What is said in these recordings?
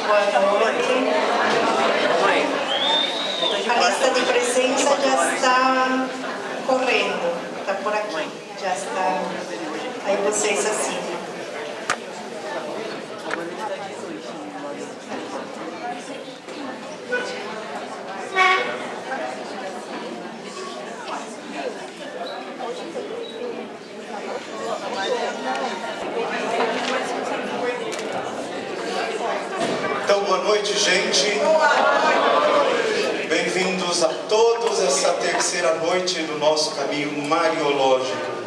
Boa noite. A lista de presença já está correndo, está por aqui, já está. Aí vocês assinam. Então, boa noite, gente. Bem-vindos a todos essa terceira noite do nosso caminho mariológico.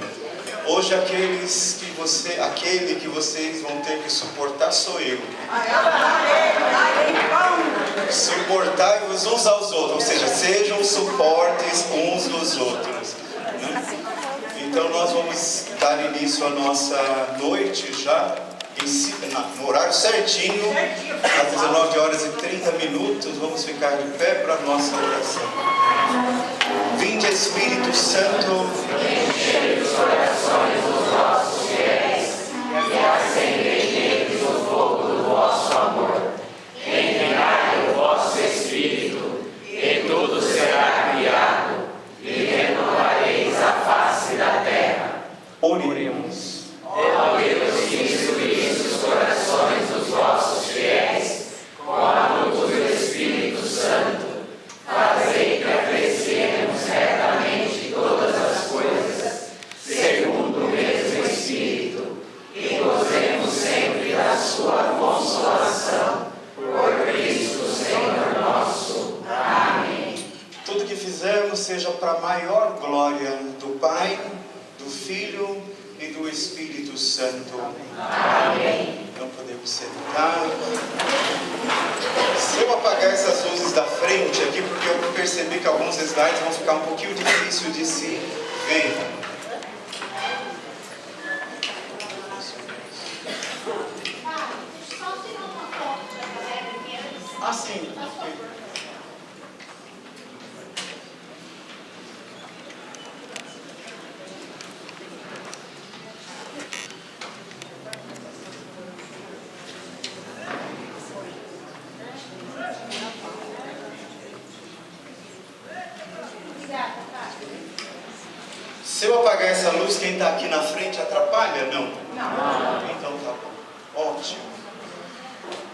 Hoje aquele que vocês vão ter que suportar sou eu. Suportai-vos uns aos outros, ou seja, sejam suportes uns dos outros, né? Então nós vamos dar início à nossa noite já, no horário certinho, às 19h30, vamos ficar de pé para a nossa oração. Vinde, Espírito Santo, enche os corações dos vossos fiéis e acendei neles o fogo do vosso amor. Enviai o vosso Espírito, e tudo será criado, e renovareis a face da terra. Oremos. Ó Deus, que instruísse os corações dos vossos fiéis com a luz do Espírito Santo, fazei que apreciemos retamente todas as coisas, segundo o mesmo Espírito, e gozemos sempre da sua consolação, por Cristo Senhor nosso. Amém. Tudo que fizermos seja para a maior glória do Pai, do Filho e do Espírito Santo. Amém. Então podemos sentar. Se eu apagar essas luzes da frente aqui, porque eu percebi que alguns slides vão ficar um pouquinho difícil de se ver. Ah, sim. Se eu apagar essa luz, quem está aqui na frente atrapalha? Não? Não. Então tá bom. Ótimo.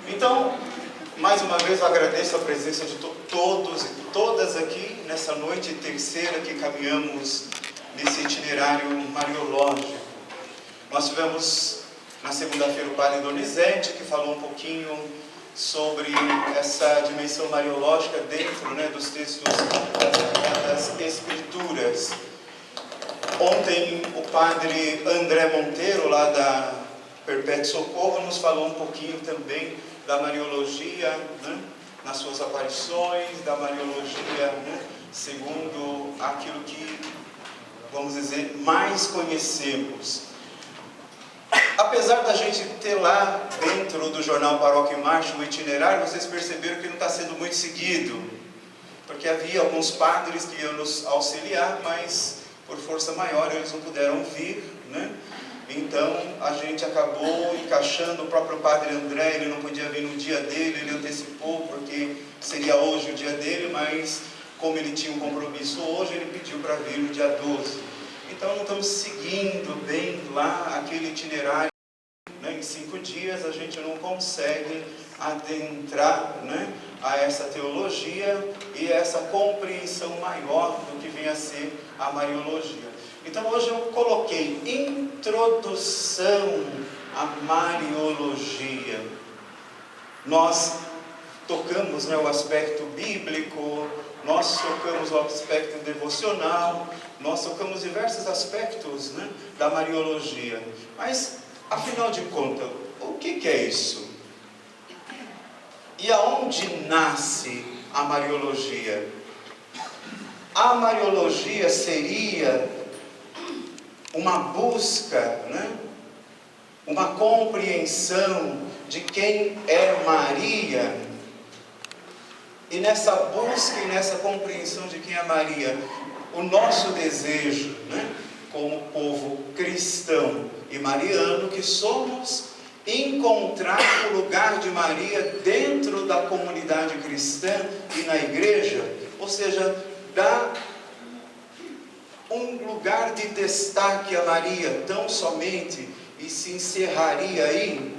Então, mais uma vez eu agradeço a presença de todos e todas aqui nessa noite terceira que caminhamos nesse itinerário mariológico. Nós tivemos na segunda-feira o Padre Donizete, que falou um pouquinho sobre essa dimensão mariológica dentro, dos textos das Escrituras. Ontem o Padre André Monteiro, lá da Perpétuo Socorro, nos falou um pouquinho também da Mariologia, nas suas aparições, da Mariologia, segundo aquilo que, vamos dizer, mais conhecemos. Apesar da gente ter lá dentro do jornal Paróquia em Marcha o itinerário, vocês perceberam que não está sendo muito seguido, porque havia alguns padres que iam nos auxiliar, mas por força maior eles não puderam vir, Então a gente acabou encaixando o próprio Padre André, ele não podia vir no dia dele, ele antecipou porque seria hoje o dia dele, mas como ele tinha um compromisso hoje, ele pediu para vir no dia 12. Então não estamos seguindo bem lá aquele itinerário, Em 5 dias a gente não consegue adentrar, a essa teologia e essa compreensão maior do que vem a ser a Mariologia. Então hoje eu coloquei introdução à Mariologia. Nós tocamos o aspecto bíblico, nós tocamos o aspecto devocional, nós tocamos diversos aspectos da Mariologia. Mas, afinal de contas, o que é isso? E aonde nasce a Mariologia? A Mariologia seria uma busca, uma compreensão de quem é Maria. E nessa busca e nessa compreensão de quem é Maria, o nosso desejo, como povo cristão e mariano que somos, encontrar o lugar de Maria dentro comunidade cristã e na igreja, ou seja, dá um lugar de destaque a Maria tão somente e se encerraria aí.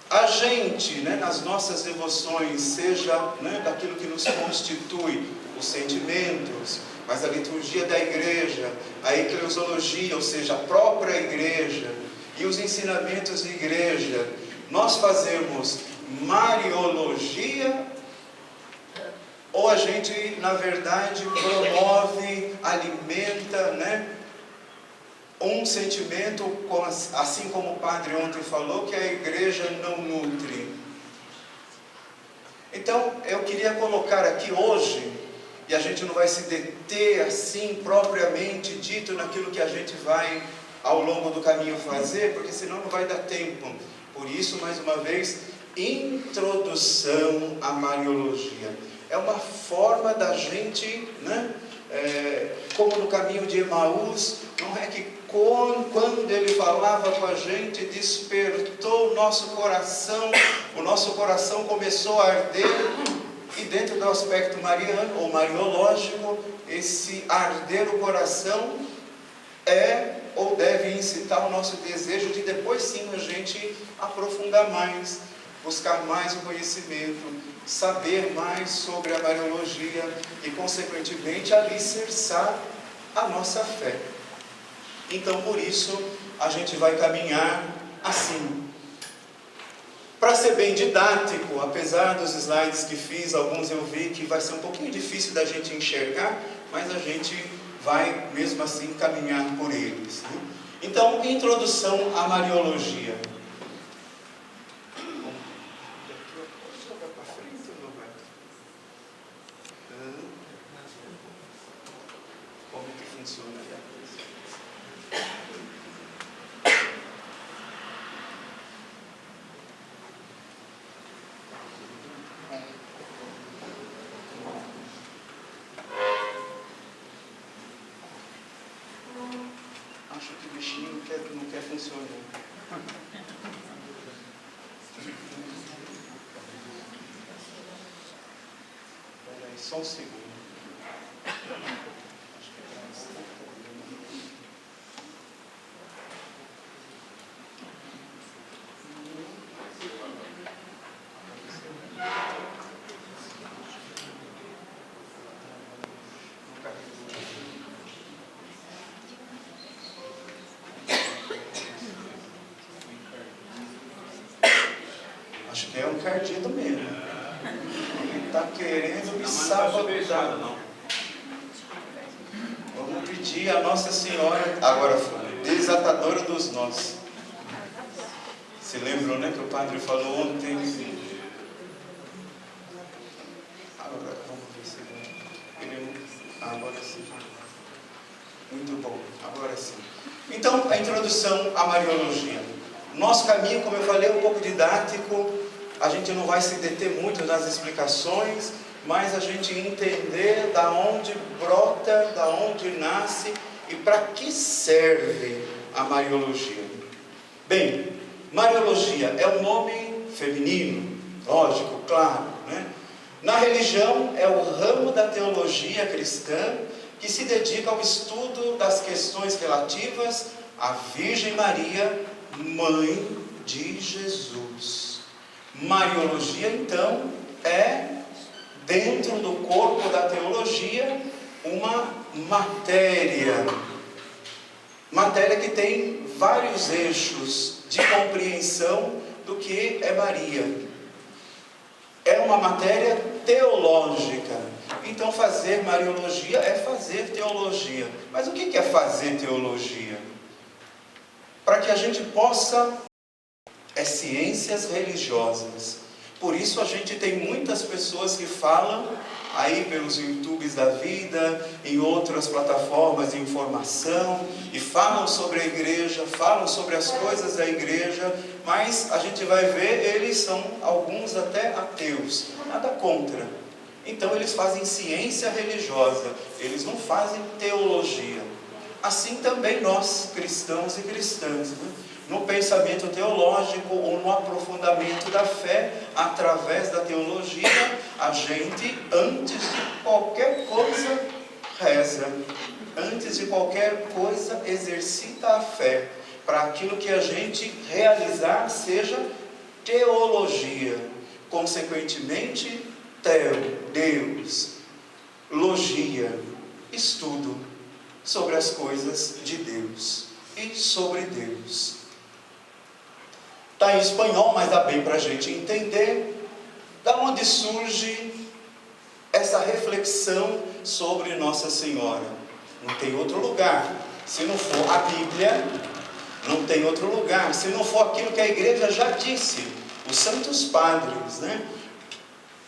A gente, nas nossas devoções, seja daquilo que nos constitui, os sentimentos, mas a liturgia da igreja, a eclesiologia, ou seja, a própria igreja, e os ensinamentos da igreja, nós fazemos mariologia, ou a gente, na verdade, promove, alimenta, um sentimento, assim como o padre ontem falou, que a igreja não nutre. Então, eu queria colocar aqui hoje, e a gente não vai se deter assim propriamente dito naquilo que a gente vai ao longo do caminho fazer, porque senão não vai dar tempo. Por isso, mais uma vez, introdução à mariologia. É uma forma da gente, como no caminho de Emaús, não é que quando ele falava com a gente, despertou o nosso coração começou a arder, e dentro do aspecto mariano ou mariológico, esse arder o coração é ou deve incitar o nosso desejo de depois sim a gente aprofundar mais, buscar mais o conhecimento, saber mais sobre a mariologia e consequentemente alicerçar a nossa fé. Então por isso a gente vai caminhar assim. Para ser bem didático, apesar dos slides que fiz, alguns eu vi que vai ser um pouquinho difícil da gente enxergar, mas a gente vai mesmo assim caminhar por eles. Então, introdução à mariologia. Como que funciona a coisa? Acho que o bichinho não quer funcionar. Espera aí, só um segundo. Acho que é um cardido mesmo. Ele está querendo me sabotar. Vamos pedir a Nossa Senhora, agora desatadora dos nós. Se lembram, que o padre falou ontem? Agora, vamos ver se ele... Agora sim. Muito bom, agora sim. Então, a introdução à mariologia. Nosso caminho, como eu falei, é um pouco didático. A gente não vai se deter muito nas explicações, mas a gente entender da onde brota, da onde nasce e para que serve a mariologia. Bem, mariologia é um nome feminino, lógico, claro, Na religião é o ramo da teologia cristã que se dedica ao estudo das questões relativas à Virgem Maria, Mãe de Jesus. Mariologia, então, é, dentro do corpo da teologia, uma matéria que tem vários eixos de compreensão do que é Maria. É uma matéria teológica. Então, fazer mariologia é fazer teologia. Mas o que é fazer teologia? Para que a gente possa... ciências religiosas. Por isso a gente tem muitas pessoas que falam aí pelos YouTubes da vida, em outras plataformas de informação, e falam sobre a igreja, falam sobre as coisas da igreja, mas a gente vai ver, eles são alguns até ateus, nada contra. Então eles fazem ciência religiosa, eles não fazem teologia. Assim também nós, cristãos e cristãs, no pensamento teológico ou no aprofundamento da fé através da teologia, a gente, antes de qualquer coisa, reza. Antes de qualquer coisa, exercita a fé, para aquilo que a gente realizar seja teologia. Consequentemente, Deus, logia, estudo sobre as coisas de Deus e sobre Deus. Está em espanhol, mas dá bem para a gente entender da onde surge essa reflexão sobre Nossa Senhora. Não tem outro lugar, se não for a Bíblia, não tem outro lugar, se não for aquilo que a igreja já disse, os santos padres, né?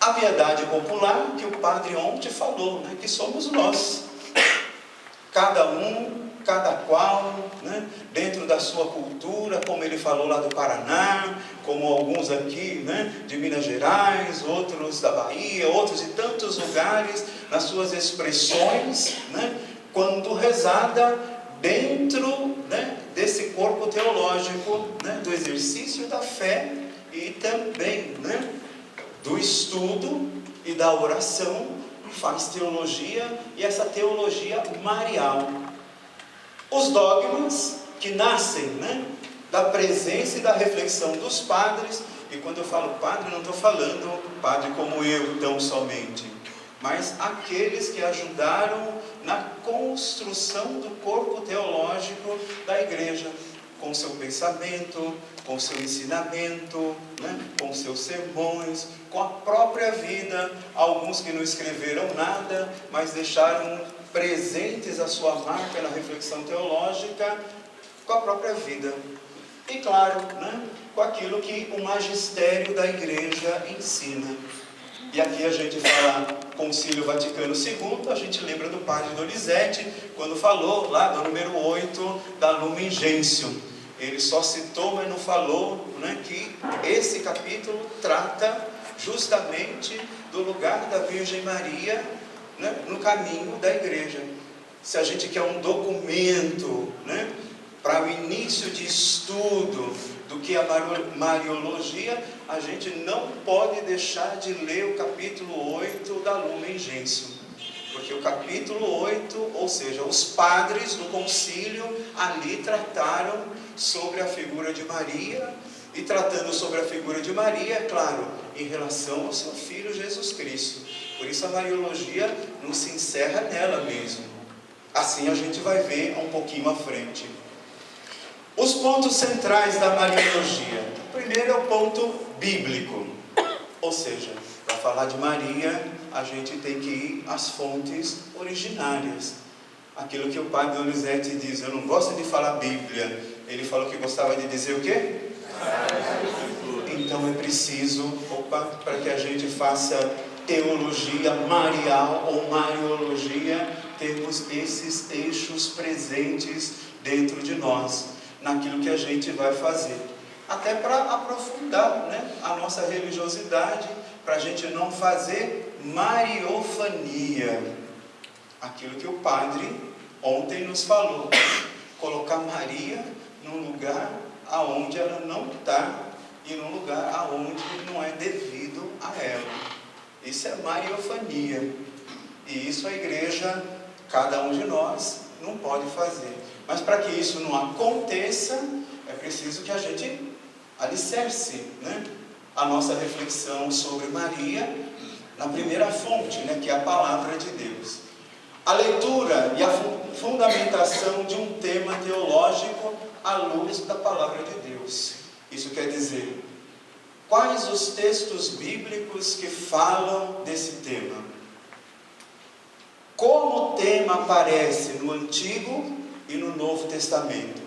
A piedade popular que o padre ontem falou, né? Que somos nós, cada um, cada qual, né? Dentro da sua cultura, como ele falou lá do Paraná, como alguns aqui, né? De Minas Gerais, outros da Bahia, outros de tantos lugares, nas suas expressões, né? Quando rezada dentro, né, desse corpo teológico, né, do exercício da fé e também, né, do estudo e da oração, faz teologia, e essa teologia marial. Os dogmas que nascem, né, da presença e da reflexão dos padres, e quando eu falo padre, não estou falando padre como eu, tão somente, mas aqueles que ajudaram na construção do corpo teológico da igreja, com seu pensamento, com seu ensinamento, né? Com seus sermões, com a própria vida. Alguns que não escreveram nada, mas deixaram presentes a sua marca na reflexão teológica, com a própria vida. E claro, né? Com aquilo que o magistério da igreja ensina. E aqui a gente fala Concílio Vaticano II, a gente lembra do padre Donizete, quando falou lá do número 8 da Lumen Gentium. Ele só citou, mas não falou, né, que esse capítulo trata justamente do lugar da Virgem Maria, né, no caminho da igreja. Se a gente quer um documento, né, para o início de estudo do que é a Mariologia, a gente não pode deixar de ler o capítulo 8 da Lumen Gentium, porque o capítulo 8, ou seja, os padres do concílio ali trataram sobre a figura de Maria, e tratando sobre a figura de Maria, é claro, em relação ao seu Filho Jesus Cristo. Por isso a Mariologia não se encerra nela mesmo. Assim a gente vai ver um pouquinho à frente. Os pontos centrais da Mariologia. O primeiro é o ponto bíblico, ou seja, para falar de Maria, a gente tem que ir às fontes originárias. Aquilo que o padre Donizete diz, eu não gosto de falar Bíblia, ele falou que gostava de dizer o quê? Então é preciso, para que a gente faça teologia marial ou mariologia, temos esses eixos presentes dentro de nós, naquilo que a gente vai fazer. Até para aprofundar, né, a nossa religiosidade, para a gente não fazer mariofania. Aquilo que o padre ontem nos falou, colocar Maria num lugar aonde ela não está e num lugar aonde não é devido a ela. Isso é mariofania. E isso a igreja, cada um de nós, não pode fazer. Mas para que isso não aconteça, é preciso que a gente alicerce, né, a nossa reflexão sobre Maria na primeira fonte, né, que é a palavra de Deus. A leitura e a fundamentação de um tema teológico à luz da palavra de Deus. Isso quer dizer, quais os textos bíblicos que falam desse tema? Como o tema aparece no Antigo e no Novo Testamento?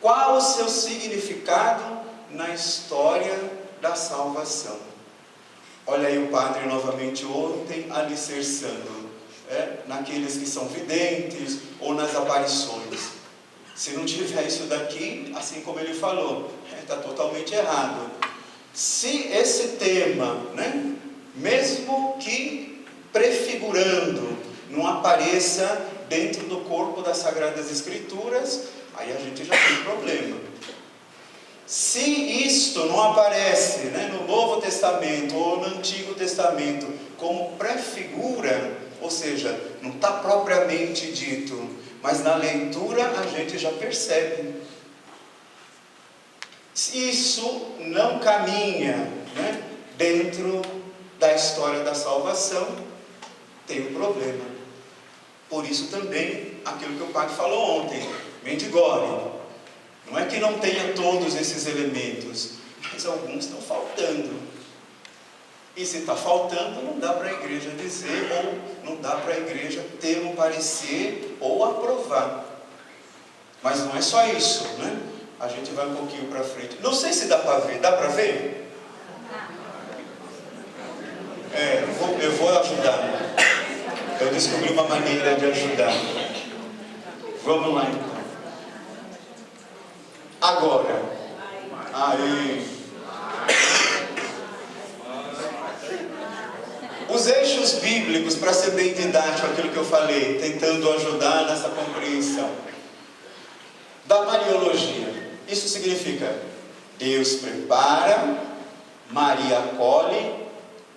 Qual o seu significado na história da salvação? Olha aí o padre novamente ontem alicerçando, naqueles que são videntes ou nas aparições. Se não tiver isso daqui, assim como ele falou, está totalmente errado. Se esse tema, né, mesmo que prefigurando, não apareça dentro do corpo das Sagradas Escrituras, aí a gente já tem problema. Se isto não aparece, né, no Novo Testamento ou no Antigo Testamento como prefigura, ou seja, não está propriamente dito, mas na leitura a gente já percebe. Se isso não caminha, né, dentro da história da salvação, tem um problema. Por isso também, aquilo que o padre falou ontem, Mendigore. Não é que não tenha todos esses elementos, mas alguns estão faltando. E se está faltando, não dá para a igreja dizer, ou não dá para a igreja ter um parecer ou aprovar. Mas não é só isso, né? A gente vai um pouquinho para frente. Não sei se dá para ver. Dá para ver? Eu vou ajudar. Eu descobri uma maneira de ajudar. Vamos lá então. Agora. Aí. Os eixos bíblicos, para ser bem didático aquilo que eu falei, tentando ajudar nessa compreensão. Da Mariologia. Isso significa: Deus prepara, Maria acolhe,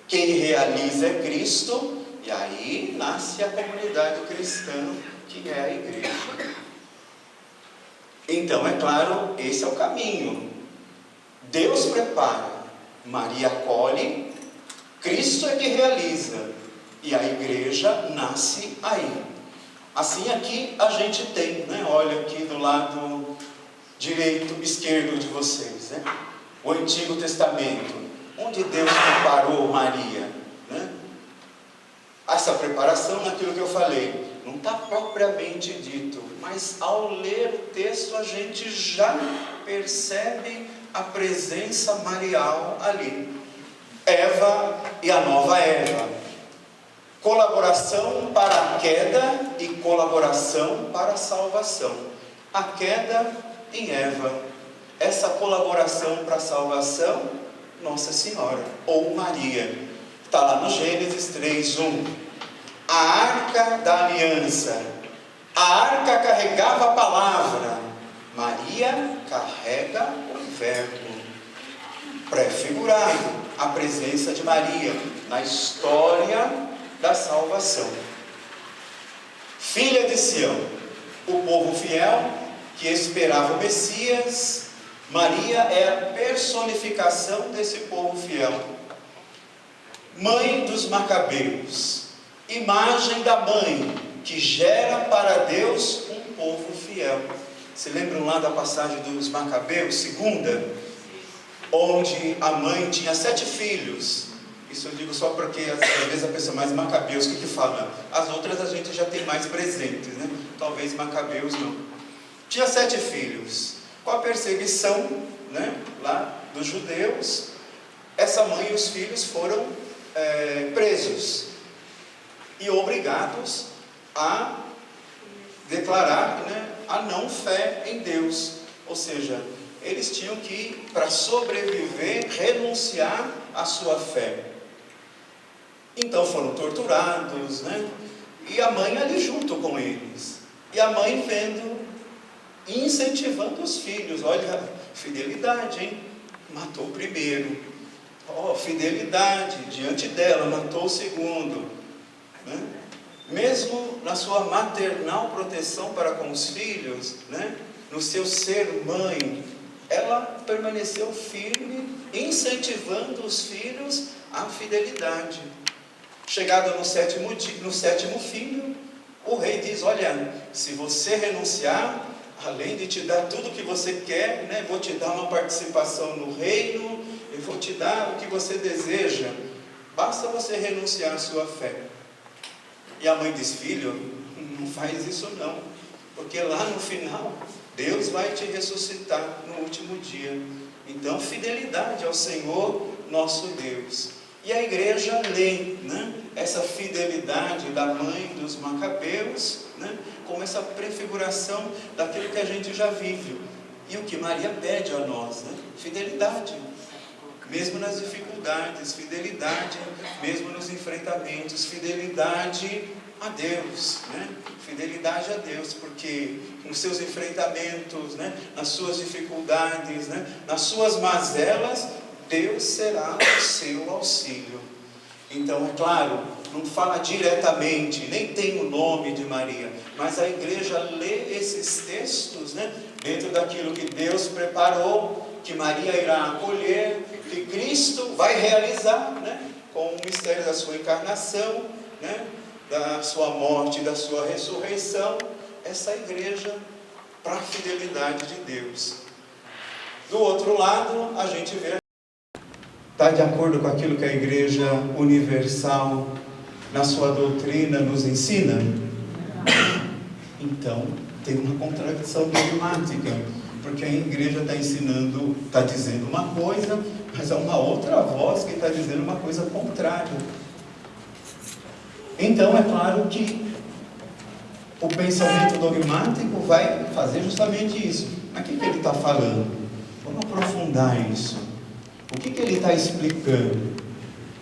quem realiza é Cristo, e aí nasce a comunidade cristã, que é a igreja. Então, é claro, esse é o caminho. Deus prepara, Maria acolhe, Cristo é que realiza, e a igreja nasce aí. Assim aqui a gente tem, né? Olha aqui do lado direito, esquerdo de vocês, né? O Antigo Testamento, onde Deus preparou Maria, né? Essa preparação, naquilo que eu falei, não está propriamente dito, mas ao ler o texto a gente já percebe a presença marial ali. Eva e a nova Eva. Colaboração para a queda e colaboração para a salvação. A queda em Eva. Essa colaboração para a salvação, Nossa Senhora, ou Maria. Está lá no Gênesis 3:1. A arca da aliança. A arca carregava a palavra. Maria carrega o verbo. Prefigurado a presença de Maria na história da salvação. Filha de Sião, o povo fiel que esperava o Messias. Maria é a personificação desse povo fiel. Mãe dos Macabeus, imagem da mãe que gera para Deus um povo fiel. Se lembram lá da passagem dos Macabeus, segunda? Onde a mãe tinha 7 filhos. Isso eu digo só porque às vezes a pessoa, mais Macabeus, o que fala? As outras a gente já tem mais presentes, né? Talvez Macabeus não. Tinha 7 filhos. Com a perseguição, né, lá dos judeus, essa mãe e os filhos foram presos e obrigados a declarar, né, a não fé em Deus. Ou seja, eles tinham que, para sobreviver, renunciar à sua fé. Então foram torturados, né? E a mãe ali junto com eles. E a mãe vendo, incentivando os filhos. Olha, fidelidade, hein? Matou o primeiro. Fidelidade, diante dela, matou o segundo. Né? Mesmo na sua maternal proteção para com os filhos, né? No seu ser mãe, ela permaneceu firme, incentivando os filhos à fidelidade. Chegado no sétimo filho, o rei diz: olha, se você renunciar, além de te dar tudo o que você quer, né, vou te dar uma participação no reino, eu vou te dar o que você deseja, basta você renunciar à sua fé. E a mãe diz: filho, não faz isso não, porque lá no final Deus vai te ressuscitar no último dia. Então, fidelidade ao Senhor nosso Deus. E a igreja lê, né, essa fidelidade da mãe dos Macabeus, né, como essa prefiguração daquilo que a gente já vive. E o que Maria pede a nós, né? Fidelidade. Mesmo nas dificuldades, fidelidade, mesmo nos enfrentamentos, fidelidade a Deus, né? Fidelidade a Deus, porque nos seus enfrentamentos, né? Nas suas dificuldades, né? Nas suas mazelas, Deus será o seu auxílio. Então, é claro, não fala diretamente, nem tem o nome de Maria, mas a igreja lê esses textos, né? Dentro daquilo que Deus preparou, que Maria irá acolher, que Cristo vai realizar, né? Com o mistério da sua encarnação, né? Da sua morte e da sua ressurreição. Essa igreja para a fidelidade de Deus. Do outro lado, a gente vê, está de acordo com aquilo que a Igreja Universal, na sua doutrina, nos ensina? Então, tem uma contradição dogmática, porque a Igreja está ensinando, está dizendo uma coisa, mas há uma outra voz que está dizendo uma coisa contrária. Então, é claro que o pensamento dogmático vai fazer justamente isso. Mas o que ele está falando? Vamos aprofundar isso. O que ele está explicando?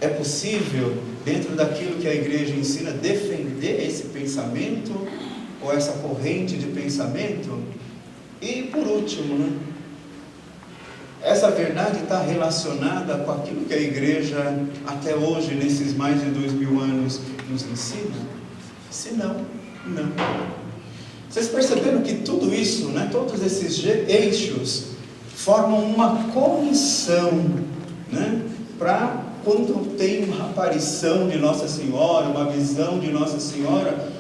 É possível, dentro daquilo que a igreja ensina, defender esse pensamento, ou essa corrente de pensamento? E por último, né? Essa verdade está relacionada com aquilo que a igreja, até hoje, nesses mais de 2000 anos, nos ensina? Se não, não. Vocês perceberam que tudo isso, né, todos esses eixos, formam uma comissão, né, para quando tem uma aparição de Nossa Senhora, uma visão de Nossa Senhora,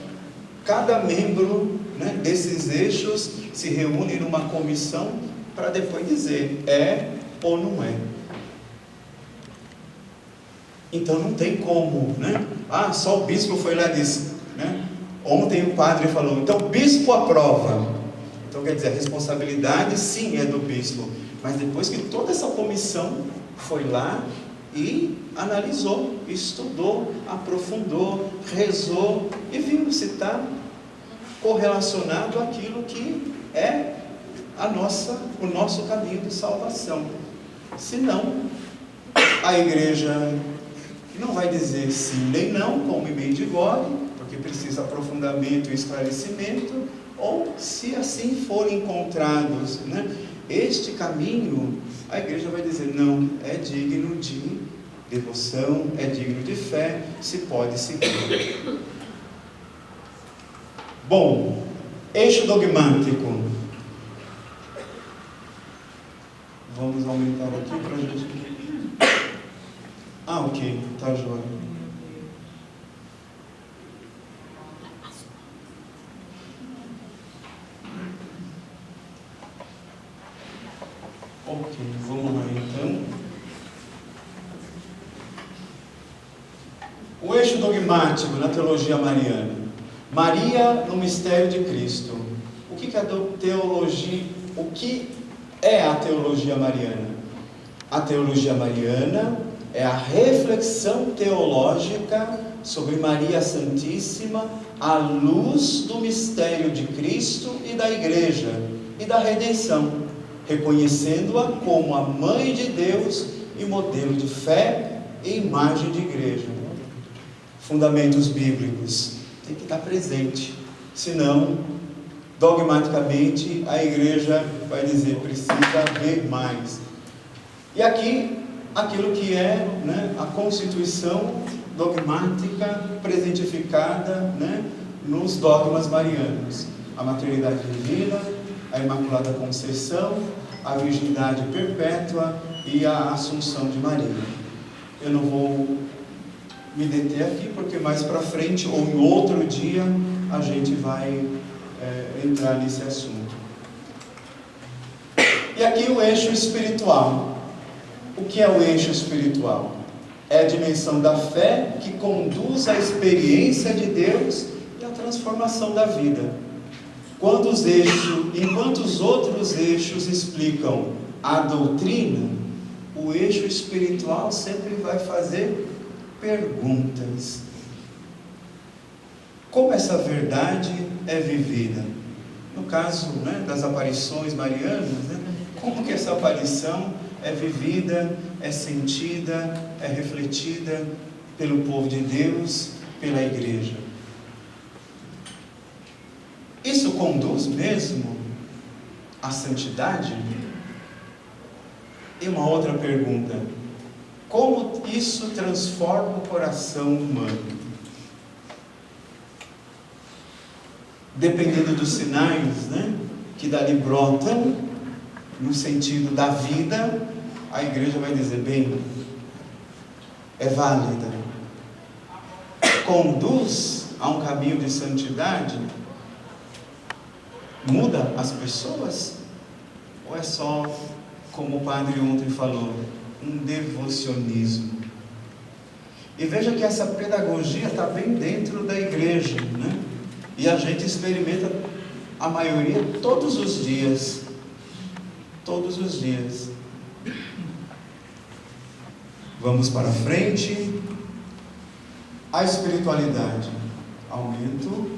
cada membro, né, desses eixos se reúne numa comissão para depois dizer é ou não é. Então não tem como, né? Ah, só o bispo foi lá e disse, né? Ontem o padre falou, então o bispo aprova. Então quer dizer, a responsabilidade sim é do bispo, mas depois que toda essa comissão foi lá e analisou, estudou, aprofundou, rezou e viu se está correlacionado àquilo que é o nosso caminho de salvação. Se não, a igreja não vai dizer sim nem não, como em Mendigore, porque precisa aprofundamento e esclarecimento, ou se assim forem encontrados, né, este caminho, a igreja vai dizer não, é digno de devoção, é digno de fé, se pode seguir. Bom, eixo dogmático. Vamos aumentar aqui para a gente... Ah, ok, tá joia. Ok, vamos lá então. O eixo dogmático na teologia mariana. Maria no mistério de Cristo. O que é a teologia? O que é a teologia mariana? A teologia mariana é a reflexão teológica sobre Maria Santíssima à luz do mistério de Cristo e da Igreja e da redenção, reconhecendo-a como a Mãe de Deus e modelo de fé e imagem de igreja. Fundamentos bíblicos tem que estar presente, senão dogmaticamente a igreja vai dizer precisa haver mais. E aqui aquilo que é, né, a constituição dogmática presentificada, né, nos dogmas marianos: a maternidade divina, a Imaculada Conceição, a virgindade perpétua e a Assunção de Maria. Eu não vou me deter aqui, porque mais para frente, ou em outro dia, a gente vai entrar nesse assunto. E aqui o eixo espiritual. O que é o eixo espiritual? É a dimensão da fé que conduz à experiência de Deus e à transformação da vida. Enquanto os outros eixos explicam a doutrina, o eixo espiritual sempre vai fazer perguntas. Como essa verdade é vivida? No caso, né, das aparições marianas, né, como que essa aparição é vivida, é sentida, é refletida pelo povo de Deus, pela igreja? conduz mesmo à santidade? E uma outra pergunta: como isso transforma o coração humano? Dependendo dos sinais, que dali brotam, no sentido da vida, a igreja vai dizer: bem, é válida, conduz a um caminho de santidade, muda as pessoas? Ou é só, como o padre ontem falou, um devocionismo? E veja que essa pedagogia está bem dentro da igreja, e a gente experimenta a maioria todos os dias. Todos os dias. Vamos para frente. A espiritualidade. Aumento.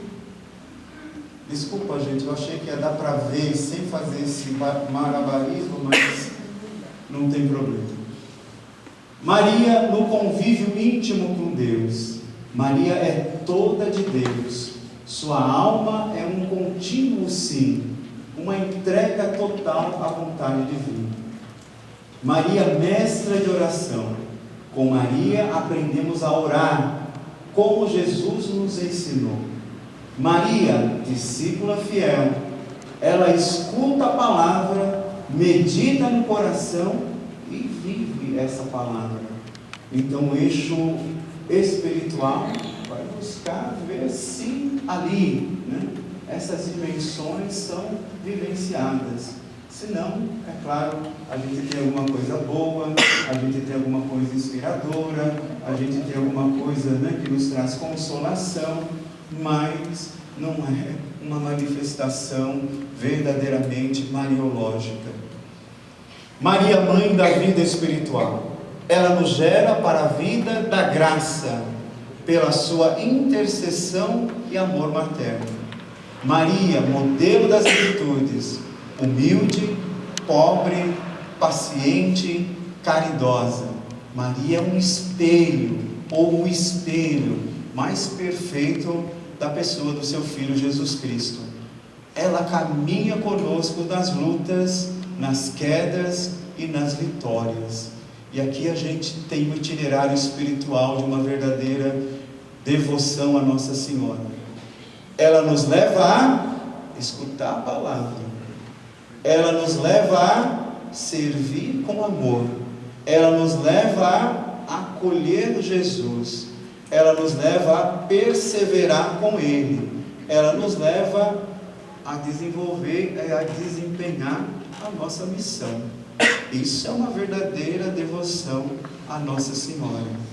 Desculpa, gente, eu achei que ia dar para ver sem fazer esse malabarismo, mas não tem problema. Maria no convívio íntimo com Deus. Maria é toda de Deus. Sua alma é um contínuo sim, uma entrega total à vontade divina. Maria, mestra de oração. Com Maria aprendemos a orar, como Jesus nos ensinou. Maria, discípula fiel, ela escuta a palavra, medita no coração e vive essa palavra. Então o eixo espiritual vai buscar ver sim ali, essas dimensões são vivenciadas. Senão, é claro, a gente tem alguma coisa boa, a gente tem alguma coisa inspiradora, a gente tem alguma coisa que nos traz consolação, mas não é uma manifestação verdadeiramente mariológica. Maria, mãe da vida espiritual, ela nos gera para a vida da graça, pela sua intercessão e amor materno. Maria, modelo das virtudes, humilde, pobre, paciente, caridosa. Maria é um espelho, ou o espelho mais perfeito da pessoa do seu Filho Jesus Cristo. Ela caminha conosco nas lutas, nas quedas e nas vitórias. E aqui a gente tem um itinerário espiritual de uma verdadeira devoção a Nossa Senhora. Ela nos leva a escutar a palavra. Ela nos leva a servir com amor. Ela nos leva a acolher Jesus. Ela nos leva a perseverar com Ele. Ela nos leva a desenvolver, a desempenhar a nossa missão. Isso é uma verdadeira devoção a Nossa Senhora.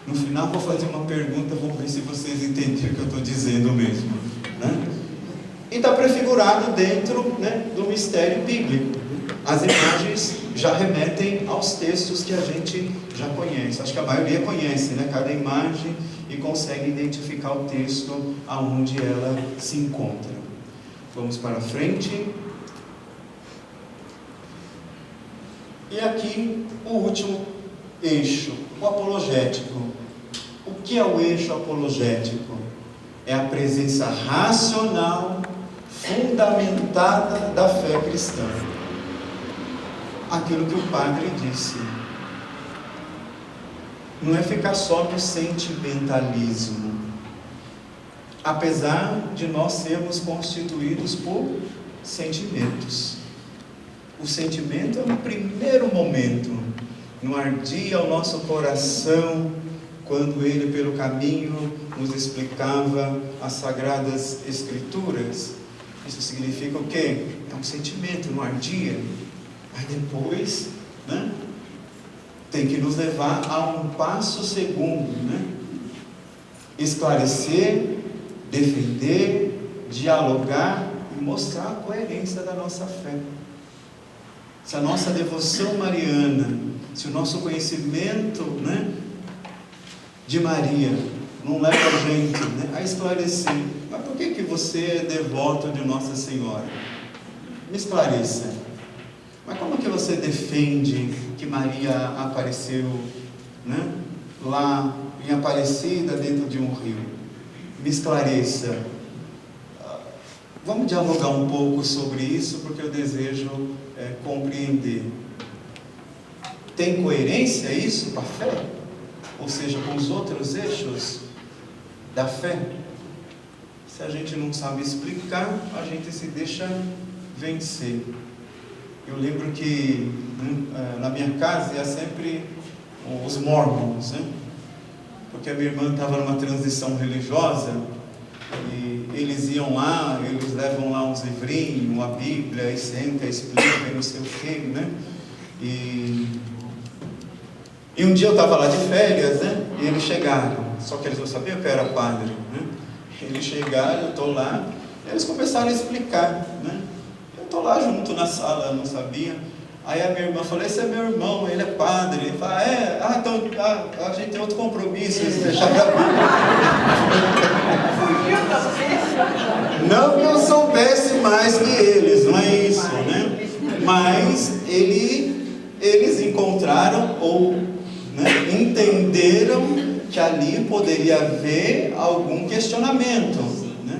No final vou fazer uma pergunta, vamos ver se vocês entenderam o que eu estou dizendo mesmo, E está prefigurado dentro, do mistério bíblico. As imagens já remetem aos textos que a gente já conhece. Acho que a maioria conhece, cada imagem, e consegue identificar o texto aonde ela se encontra. Vamos para frente. E aqui o último eixo, o apologético. O que é o eixo apologético? É a presença racional, fundamentada da fé cristã. Aquilo que o padre disse. Não é ficar só no sentimentalismo. Apesar de nós sermos constituídos por sentimentos. O sentimento é no primeiro momento, no ardia ao nosso coração, quando ele pelo caminho nos explicava as Sagradas Escrituras. Isso significa o quê? É um sentimento, no ardia. Aí depois, tem que nos levar a um passo segundo, Esclarecer, defender, dialogar e mostrar a coerência da nossa fé. Se a nossa devoção mariana, se o nosso conhecimento, de Maria não leva a gente, a esclarecer, mas por que você é devoto de Nossa Senhora? Me esclareça. Mas como que você defende que Maria apareceu, lá em Aparecida, dentro de um rio? Me esclareça. Vamos dialogar um pouco sobre isso, porque eu desejo compreender. Tem coerência isso com a fé? Ou seja, com os outros eixos da fé? Se a gente não sabe explicar, a gente se deixa vencer. Eu lembro que na minha casa ia sempre os mormons, né? Porque a minha irmã estava numa transição religiosa e eles iam lá, eles levam lá uns livrinhos, uma Bíblia, e senta, explica, não sei o que, né? E um dia eu estava lá de férias, né? E eles chegaram, só que eles não sabiam que eu era padre, né? Eles chegaram, eu estou lá, e eles começaram a explicar, né? Eu estou lá junto na sala, eu não sabia. Aí a minha irmã falou, esse é meu irmão, ele é padre. Ele fala, então a gente tem outro compromisso, eles deixaram pra mim. Não que eu soubesse mais que eles, não é isso, né? Mas eles encontraram ou entenderam que ali poderia haver algum questionamento, né?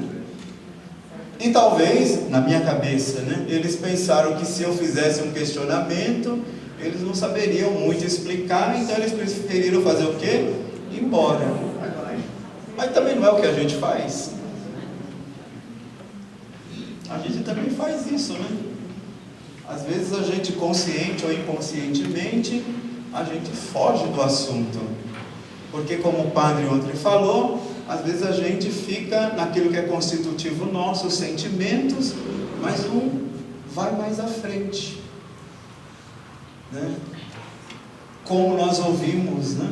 E talvez, na minha cabeça, né, eles pensaram que se eu fizesse um questionamento, eles não saberiam muito explicar, então eles preferiram fazer o quê? Ir embora. Mas também não é o que a gente faz. A gente também faz isso, né? Às vezes a gente, consciente ou inconscientemente, a gente foge do assunto. Porque como o padre ontem falou, às vezes a gente fica naquilo que é constitutivo nosso, os sentimentos, mas não vai mais à frente, né? Como nós ouvimos, né,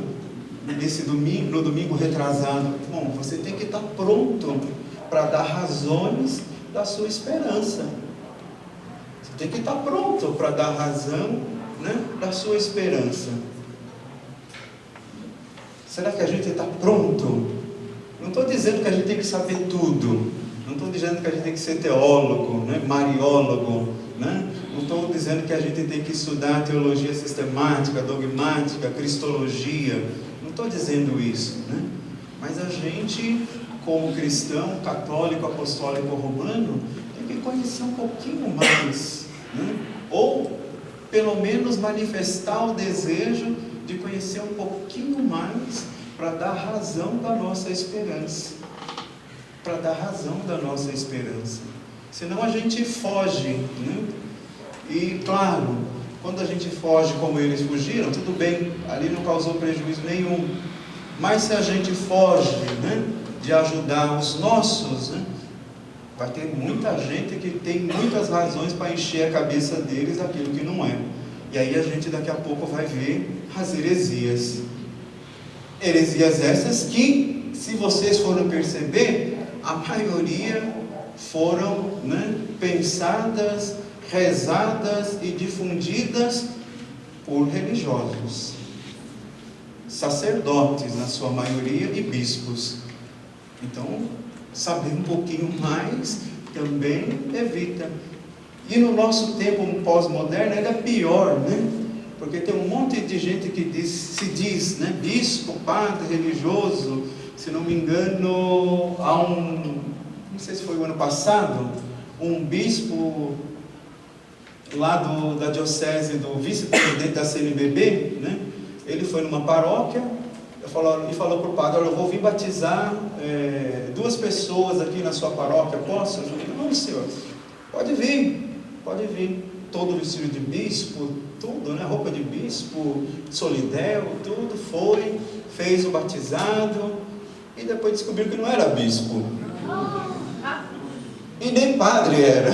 no domingo retrasado, bom, você tem que estar pronto para dar razões da sua esperança. Você tem que estar pronto para dar razão, né, da sua esperança. Será que a gente está pronto? Não estou dizendo que a gente tem que saber tudo. Não estou dizendo que a gente tem que ser teólogo, né, mariólogo, né? Não estou dizendo que a gente tem que estudar teologia sistemática, dogmática, cristologia. Não estou dizendo isso, né? Mas a gente, como cristão, católico, apostólico, romano, tem que conhecer um pouquinho mais, né? Ou, pelo menos, manifestar o desejo de conhecer um pouquinho mais para dar razão da nossa esperança. Para dar razão da nossa esperança. Senão a gente foge, né? E claro, quando a gente foge como eles fugiram, tudo bem, ali não causou prejuízo nenhum. Mas se a gente foge, né, de ajudar os nossos, né, vai ter muita gente que tem muitas razões para encher a cabeça deles aquilo que não é. E aí a gente daqui a pouco vai ver as heresias. Heresias essas que, se vocês forem perceber, a maioria foram, né, pensadas, rezadas e difundidas por religiosos, sacerdotes na sua maioria e bispos. Então, saber um pouquinho mais também evita. E no nosso tempo pós-moderno ainda é pior, né? Porque tem um monte de gente que se diz, né, bispo, padre, religioso. Se não me engano, não sei se foi o ano passado, um bispo lá da diocese, do vice-presidente da CNBB, né? Ele foi numa paróquia e falou para o padre, olha, eu vou vir batizar 2 pessoas aqui na sua paróquia, posso? Eu falei, não, senhor, pode vir, todo vestido de bispo, tudo, né? Roupa de bispo, solidel, tudo, foi, fez o batizado e depois descobriu que não era bispo e nem padre era,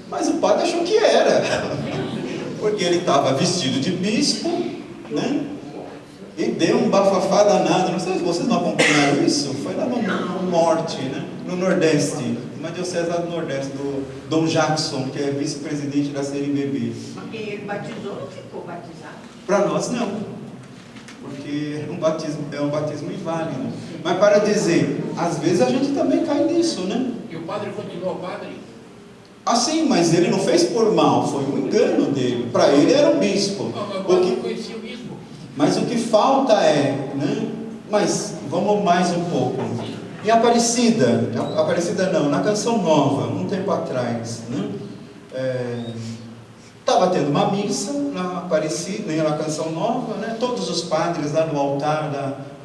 mas o padre achou que era, porque ele estava vestido de bispo, né? E deu um bafafá danado. Não sei se vocês não acompanharam isso. Foi lá no norte, né? No nordeste, uma diocese lá do nordeste, do Dom Jackson, que é vice-presidente da CNBB. Mas quem ele batizou não ficou batizado? Para nós não, porque é um batismo inválido. Mas para dizer, às vezes a gente também cai nisso, né? E o padre continuou padre? Assim, mas ele não fez por mal, foi um engano dele. Para ele era um bispo. Não, mas o padre não conhecia o bispo. Mas o que falta é, né? Mas vamos mais um pouco. Em Aparecida não, na Canção Nova, um tempo atrás, né? Estava tendo uma missa na Aparecida, na Canção Nova, né? Todos os padres lá no altar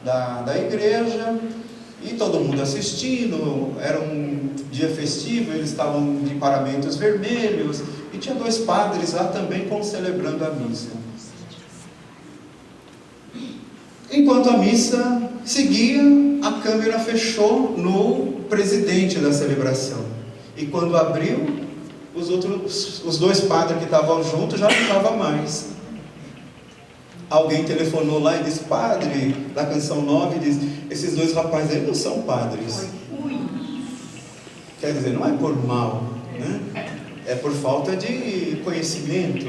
da igreja, e todo mundo assistindo. Era um dia festivo, eles estavam de paramentos vermelhos, e tinha 2 padres lá também celebrando a missa. Enquanto a missa seguia, a câmera fechou no presidente da celebração, e quando abriu, os 2 padres que estavam juntos já não estavam mais. Alguém telefonou lá e disse: padre, da Canção Nova, e disse: esses 2 rapazes aí não são padres. Quer dizer, não é por mal, né? É por falta de conhecimento.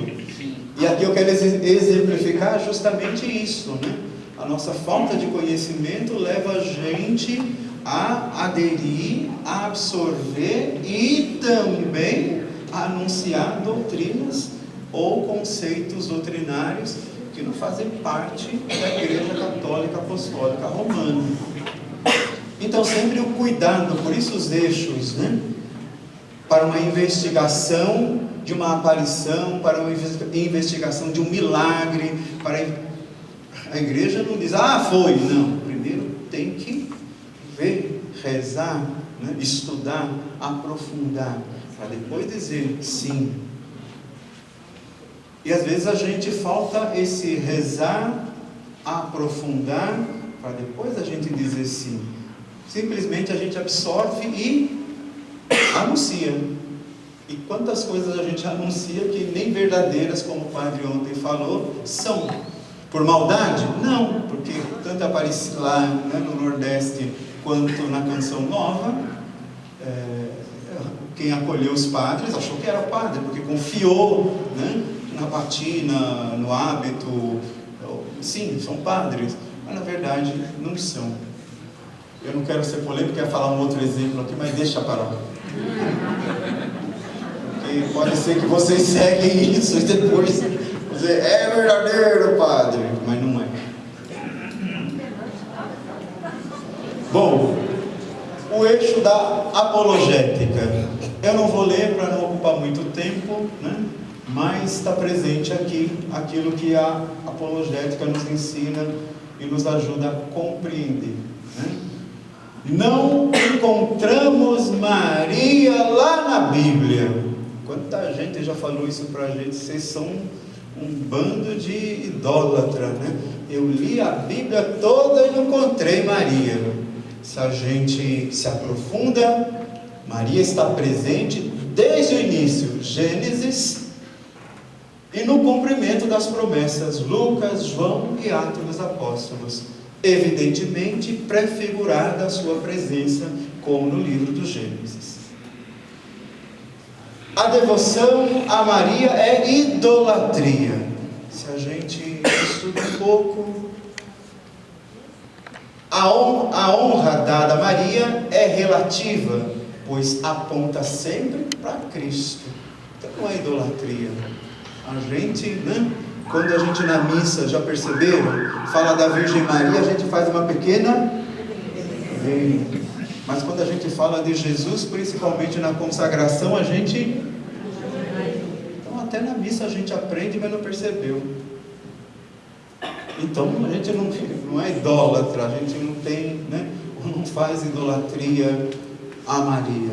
E aqui eu quero exemplificar justamente isso, né? A nossa falta de conhecimento leva a gente a aderir, a absorver e também a anunciar doutrinas ou conceitos doutrinários que não fazem parte da Igreja Católica Apostólica Romana. Então, sempre o cuidado, por isso os eixos, né? Para uma investigação de uma aparição, para uma investigação de um milagre, a igreja não diz: foi. Não, primeiro tem que ver, rezar, né? Estudar, aprofundar, para depois dizer sim. E às vezes a gente falta esse rezar, aprofundar, para depois a gente dizer sim. Simplesmente a gente absorve e anuncia. E quantas coisas a gente anuncia que nem verdadeiras, como o padre ontem falou, são. Por maldade? Não, porque tanto aparece lá, né, no Nordeste quanto na Canção Nova, quem acolheu os padres achou que era padre, porque confiou, né, na batina, no hábito. Sim, são padres, mas na verdade não são. Eu não quero ser polêmico, quero falar um outro exemplo aqui, mas deixa para lá. Porque pode ser que vocês seguem isso e depois dizer: é verdadeiro, padre, mas não é. Bom, o eixo da apologética. Eu não vou ler para não ocupar muito tempo, né? Mas está presente aqui aquilo que a apologética nos ensina e nos ajuda a compreender, né? Não encontramos Maria lá na Bíblia. Quanta gente já falou isso para a gente: vocês são um bando de idólatra, né? Eu li a Bíblia toda e não encontrei Maria. Se a gente se aprofunda, Maria está presente desde o início, Gênesis, e no cumprimento das promessas, Lucas, João e Atos dos Apóstolos, evidentemente prefigurada a sua presença, como no livro do Gênesis. A devoção a Maria é idolatria. Se a gente estuda um pouco, a honra dada a Maria é relativa, pois aponta sempre para Cristo. Então não é idolatria. A gente, né, quando a gente na missa, já perceberam, fala da Virgem Maria, a gente faz uma pequena mas quando a gente fala de Jesus, principalmente na consagração, a gente, então até na missa a gente aprende, mas não percebeu. Então a gente não é idólatra, a gente não tem, né, não faz idolatria a Maria.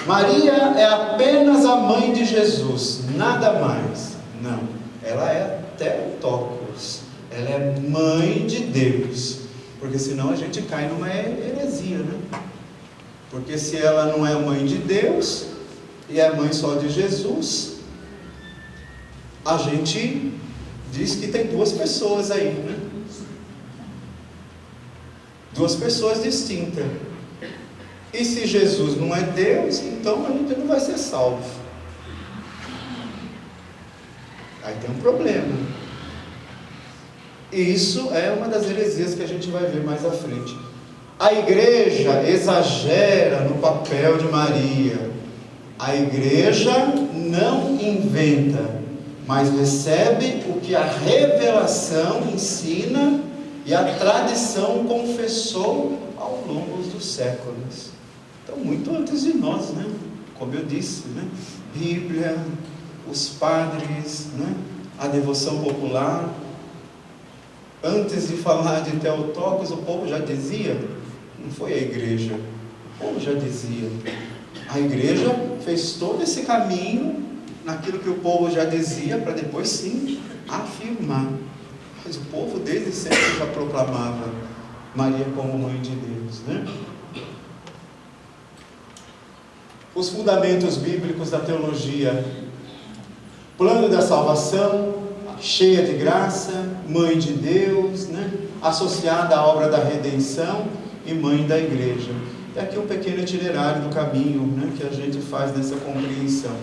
Maria é apenas a mãe de Jesus, nada mais. Não, ela é Theotokos, ela é mãe de Deus, porque senão a gente cai numa heresia, né? Porque se ela não é mãe de Deus e é mãe só de Jesus, a gente diz que tem 2 pessoas aí, né? 2 pessoas distintas. E se Jesus não é Deus, então a gente não vai ser salvo. Aí tem um problema. E isso é uma das heresias que a gente vai ver mais à frente. A igreja exagera no papel de Maria. A igreja não inventa, mas recebe o que a revelação ensina e a tradição confessou ao longo dos séculos. Então, muito antes de nós, né? Como eu disse, né? Bíblia, os padres, né? A devoção popular. Antes de falar de Theotokos, o povo já dizia, não foi a igreja, o povo já dizia. A igreja fez todo esse caminho naquilo que o povo já dizia, para depois sim afirmar. Mas o povo desde sempre já proclamava Maria como mãe de Deus, né? Os fundamentos bíblicos da teologia: plano da salvação, cheia de graça, mãe de Deus, né? Associada à obra da redenção e mãe da igreja. E aqui um pequeno itinerário do caminho, né, que a gente faz nessa compreensão.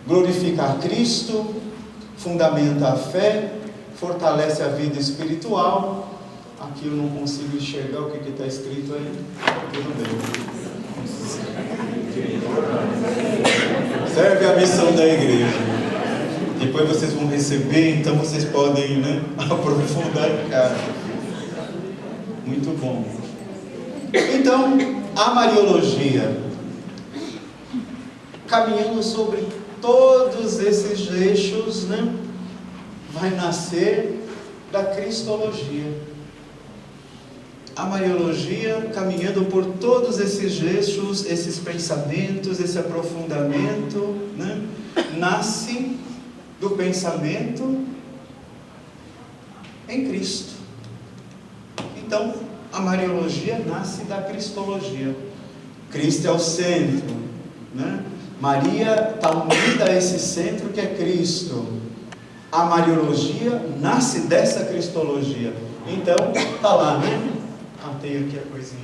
Glorificar Cristo, fundamenta a fé, fortalece a vida espiritual. Aqui eu não consigo enxergar o que está escrito aí. Tudo bem. Serve a missão da igreja. Depois vocês vão receber, então vocês podem, né, aprofundar em casa. Muito bom. Então, a Mariologia, caminhando sobre todos esses eixos, né, vai nascer da Cristologia. A Mariologia, caminhando por todos esses eixos, esses pensamentos, esse aprofundamento, né, nasce do pensamento em Cristo. Então, a Mariologia nasce da Cristologia. Cristo é o centro, né? Maria está unida a esse centro que é Cristo. A Mariologia nasce dessa Cristologia. Então, está lá, né? Tem aqui a coisinha.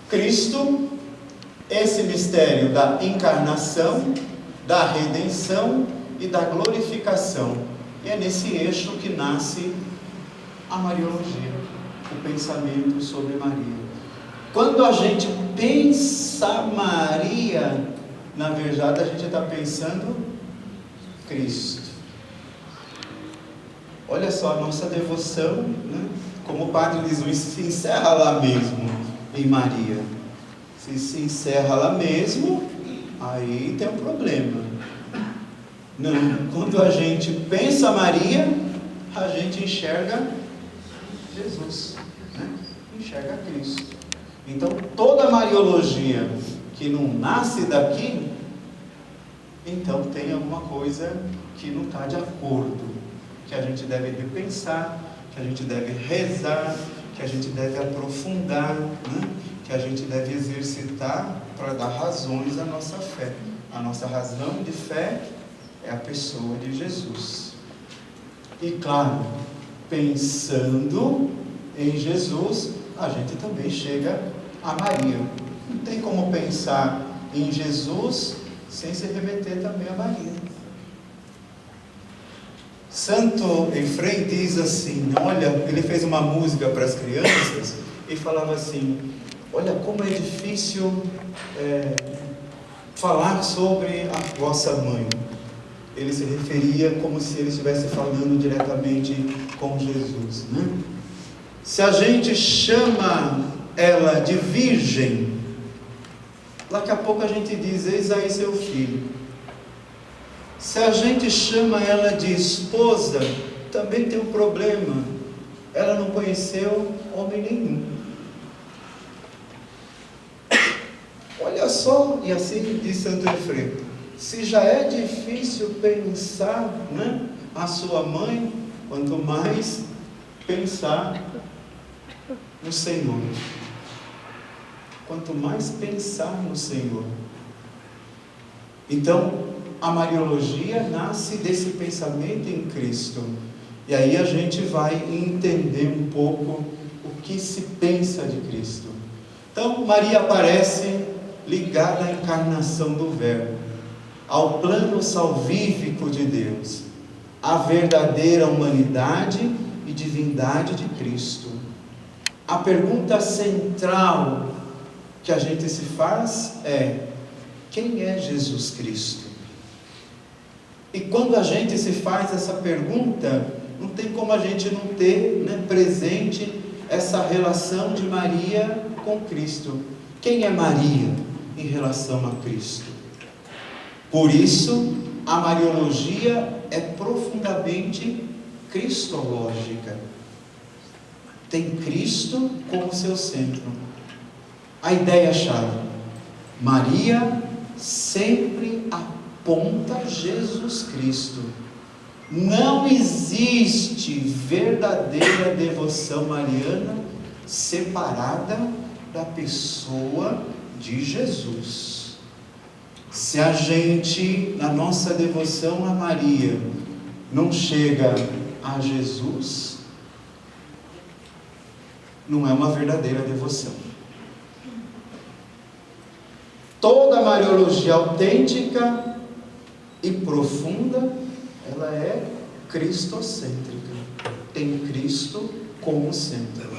Cristo, esse mistério da encarnação, da redenção e da glorificação. E é nesse eixo que nasce a Mariologia, o pensamento sobre Maria. Quando a gente pensa Maria, na verdade a gente está pensando Cristo. Olha só a nossa devoção, né? Como o padre diz, se encerra lá mesmo em Maria. Se encerra lá mesmo, aí tem um problema. Não, quando a gente pensa Maria, a gente enxerga Jesus, né? Enxerga Cristo. Então toda Mariologia que não nasce daqui, então tem alguma coisa que não está de acordo, que a gente deve repensar, que a gente deve rezar, que a gente deve aprofundar, né? Que a gente deve exercitar para dar razões à nossa fé. A nossa razão de fé é a pessoa de Jesus. E claro, pensando em Jesus, a gente também chega a Maria. Não tem como pensar em Jesus sem se remeter também a Maria. Santo Efrem diz assim, olha, ele fez uma música para as crianças e falava assim, olha como é difícil falar sobre a vossa mãe. Ele se referia como se ele estivesse falando diretamente com Jesus, né? Se a gente chama ela de virgem, daqui a pouco a gente diz, eis aí seu filho. Se a gente chama ela de esposa, também tem um problema. Ela não conheceu homem nenhum. Olha só, e assim diz Santo Efrem, se já é difícil pensar, né, a sua mãe, quanto mais pensar no Senhor. Quanto mais pensar no Senhor. Então, a Mariologia nasce desse pensamento em Cristo. E aí a gente vai entender um pouco o que se pensa de Cristo. Então, Maria aparece ligada à encarnação do Verbo, ao plano salvífico de Deus, à verdadeira humanidade e divindade de Cristo. A pergunta central que a gente se faz é: quem é Jesus Cristo? E quando a gente se faz essa pergunta, não tem como a gente não ter, né, presente essa relação de Maria com Cristo. Quem é Maria em relação a Cristo? Por isso, a Mariologia é profundamente cristológica. Tem Cristo como seu centro. A ideia-chave: Maria sempre aponta Jesus Cristo. Não existe verdadeira devoção mariana separada da pessoa de Jesus. Se a gente, na nossa devoção a Maria, não chega a Jesus, não é uma verdadeira devoção. Toda Mariologia autêntica e profunda, ela é cristocêntrica. Tem Cristo como centro.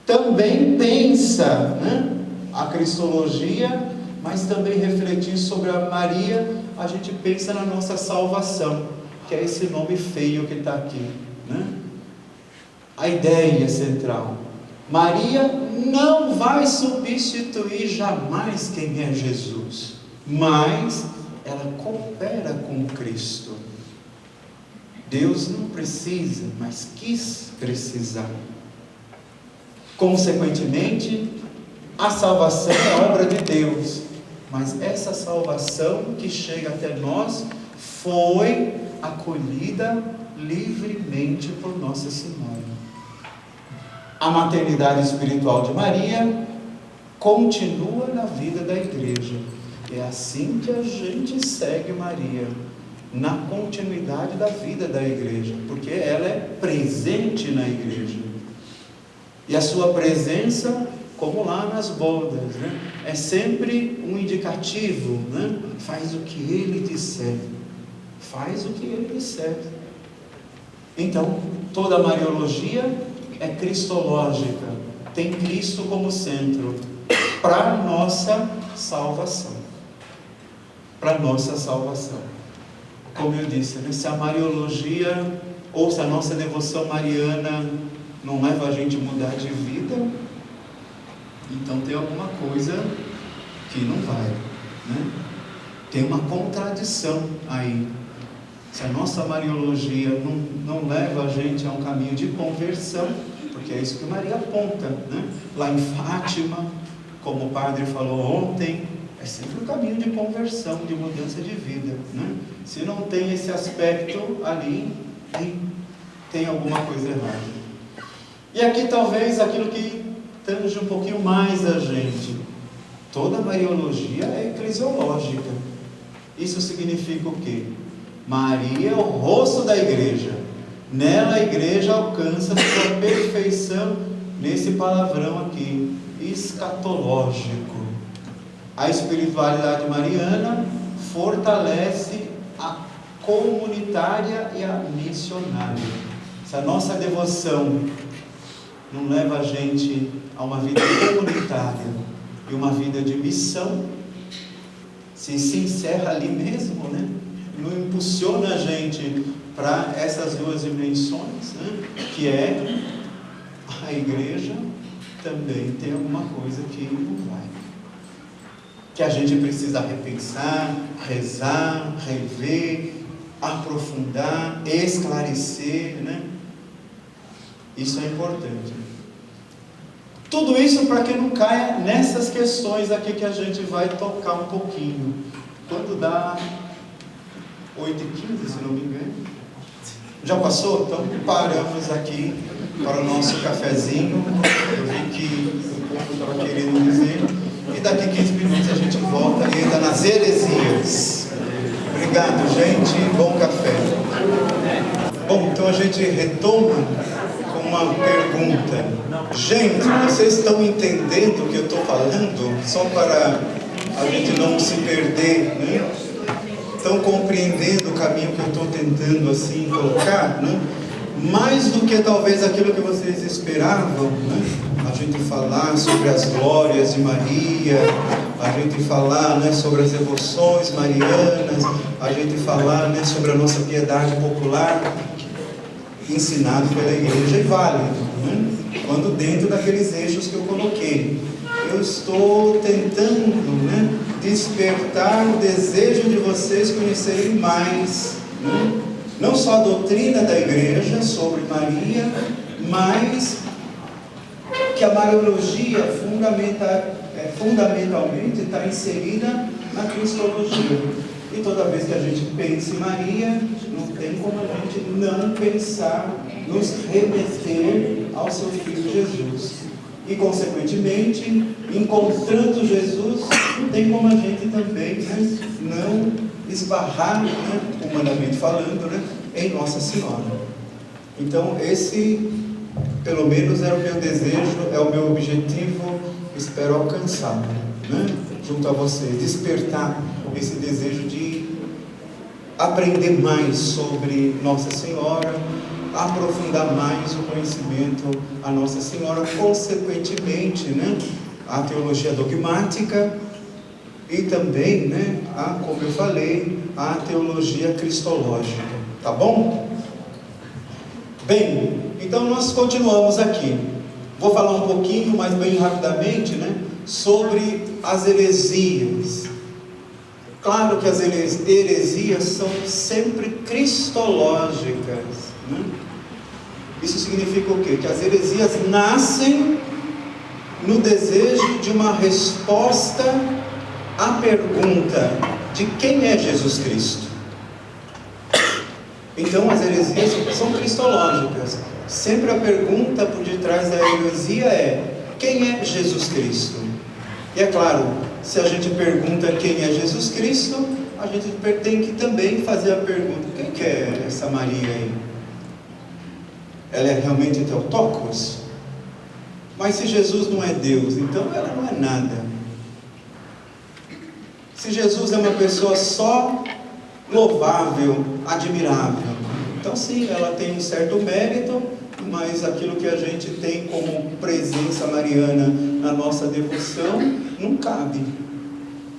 Também pensa, né, a cristologia, mas também refletir sobre a Maria, a gente pensa na nossa salvação, que é esse nome feio que está aqui, né? A ideia central: Maria não vai substituir jamais quem é Jesus, mas ela coopera com Cristo. Deus não precisa, mas quis precisar. Consequentemente, a salvação é obra de Deus, mas essa salvação que chega até nós foi acolhida livremente por Nossa Senhora. A maternidade espiritual de Maria continua na vida da igreja. É assim que a gente segue Maria, na continuidade da vida da igreja, porque ela é presente na igreja. E a sua presença, como lá nas bodas, né, é sempre um indicativo, né? Faz o que ele disser. Faz o que ele disser. Então, toda a Mariologia é cristológica, tem Cristo como centro, para a nossa salvação. Para a nossa salvação. Como eu disse, né, se a Mariologia, ou se a nossa devoção mariana não leva a gente a mudar de vida, então tem alguma coisa que não vai, né? Tem uma contradição aí. Se a nossa Mariologia não leva a gente a um caminho de conversão, porque é isso que Maria aponta, né? Lá em Fátima, como o padre falou ontem, é sempre um caminho de conversão, de mudança de vida, né? Se não tem esse aspecto ali, tem alguma coisa errada. E aqui talvez aquilo que tange um pouquinho mais a gente: toda Mariologia é eclesiológica. Isso significa o quê? Maria é o rosto da igreja. Nela a igreja alcança sua perfeição, nesse palavrão aqui, escatológico. A espiritualidade mariana fortalece a comunitária e a missionária. Se a nossa devoção não leva a gente a uma vida comunitária e uma vida de missão, se encerra ali mesmo, né? Não impulsiona a gente para essas duas dimensões, né? Que é a igreja também tem alguma coisa que não vai, que a gente precisa repensar, rezar, rever, aprofundar, esclarecer, né? Isso é importante. Tudo isso para que não caia nessas questões aqui que a gente vai tocar um pouquinho. Quando dá 8h15, se não me engano. Já passou? Então paramos aqui para o nosso cafezinho. Eu vi que o povo estava querendo dizer. E daqui 15 minutos a gente volta e entra nas heresias. Obrigado, gente. Bom café. Bom, então a gente retoma com uma pergunta. Gente, vocês estão entendendo o que eu estou falando? Só para a gente não se perder, né? Estão compreendendo o caminho que eu estou tentando assim colocar, né? Mais do que talvez aquilo que vocês esperavam, né? A gente falar sobre as glórias de Maria, a gente falar, né, sobre as devoções marianas, a gente falar, né, sobre a nossa piedade popular, ensinado pela igreja, e válido, né? Quando dentro daqueles eixos que eu coloquei. Eu estou tentando, né, despertar o desejo de vocês conhecerem mais, né? Não só a doutrina da igreja sobre Maria, mas que a Mariologia fundamentalmente está inserida na Cristologia. E toda vez que a gente pensa em Maria, não tem como a gente não pensar, nos remeter ao seu Filho Jesus. E, consequentemente, encontrando Jesus, não tem como a gente também, né, não esbarrar, né, humanamente falando, né, em Nossa Senhora. Então, esse, pelo menos, era o meu desejo, é o meu objetivo, espero alcançar, né, junto a você, despertar esse desejo de aprender mais sobre Nossa Senhora, aprofundar mais o conhecimento a Nossa Senhora, consequentemente, né, a teologia dogmática e também, né, como eu falei, a teologia cristológica, tá bom? Bem, então nós continuamos aqui. Vou falar um pouquinho, mas bem rapidamente, né, sobre as heresias. Claro que as heresias são sempre cristológicas, né? Isso significa o quê? Que as heresias nascem no desejo de uma resposta à pergunta de quem é Jesus Cristo. Então as heresias são cristológicas. Sempre a pergunta por detrás da heresia é: quem é Jesus Cristo? E é claro, se a gente pergunta quem é Jesus Cristo, a gente tem que também fazer a pergunta: quem que é essa Maria aí? Ela é realmente Theotokos? Mas se Jesus não é Deus, então ela não é nada. Se Jesus é uma pessoa só louvável, admirável, então sim, ela tem um certo mérito, mas aquilo que a gente tem como presença mariana na nossa devoção não cabe.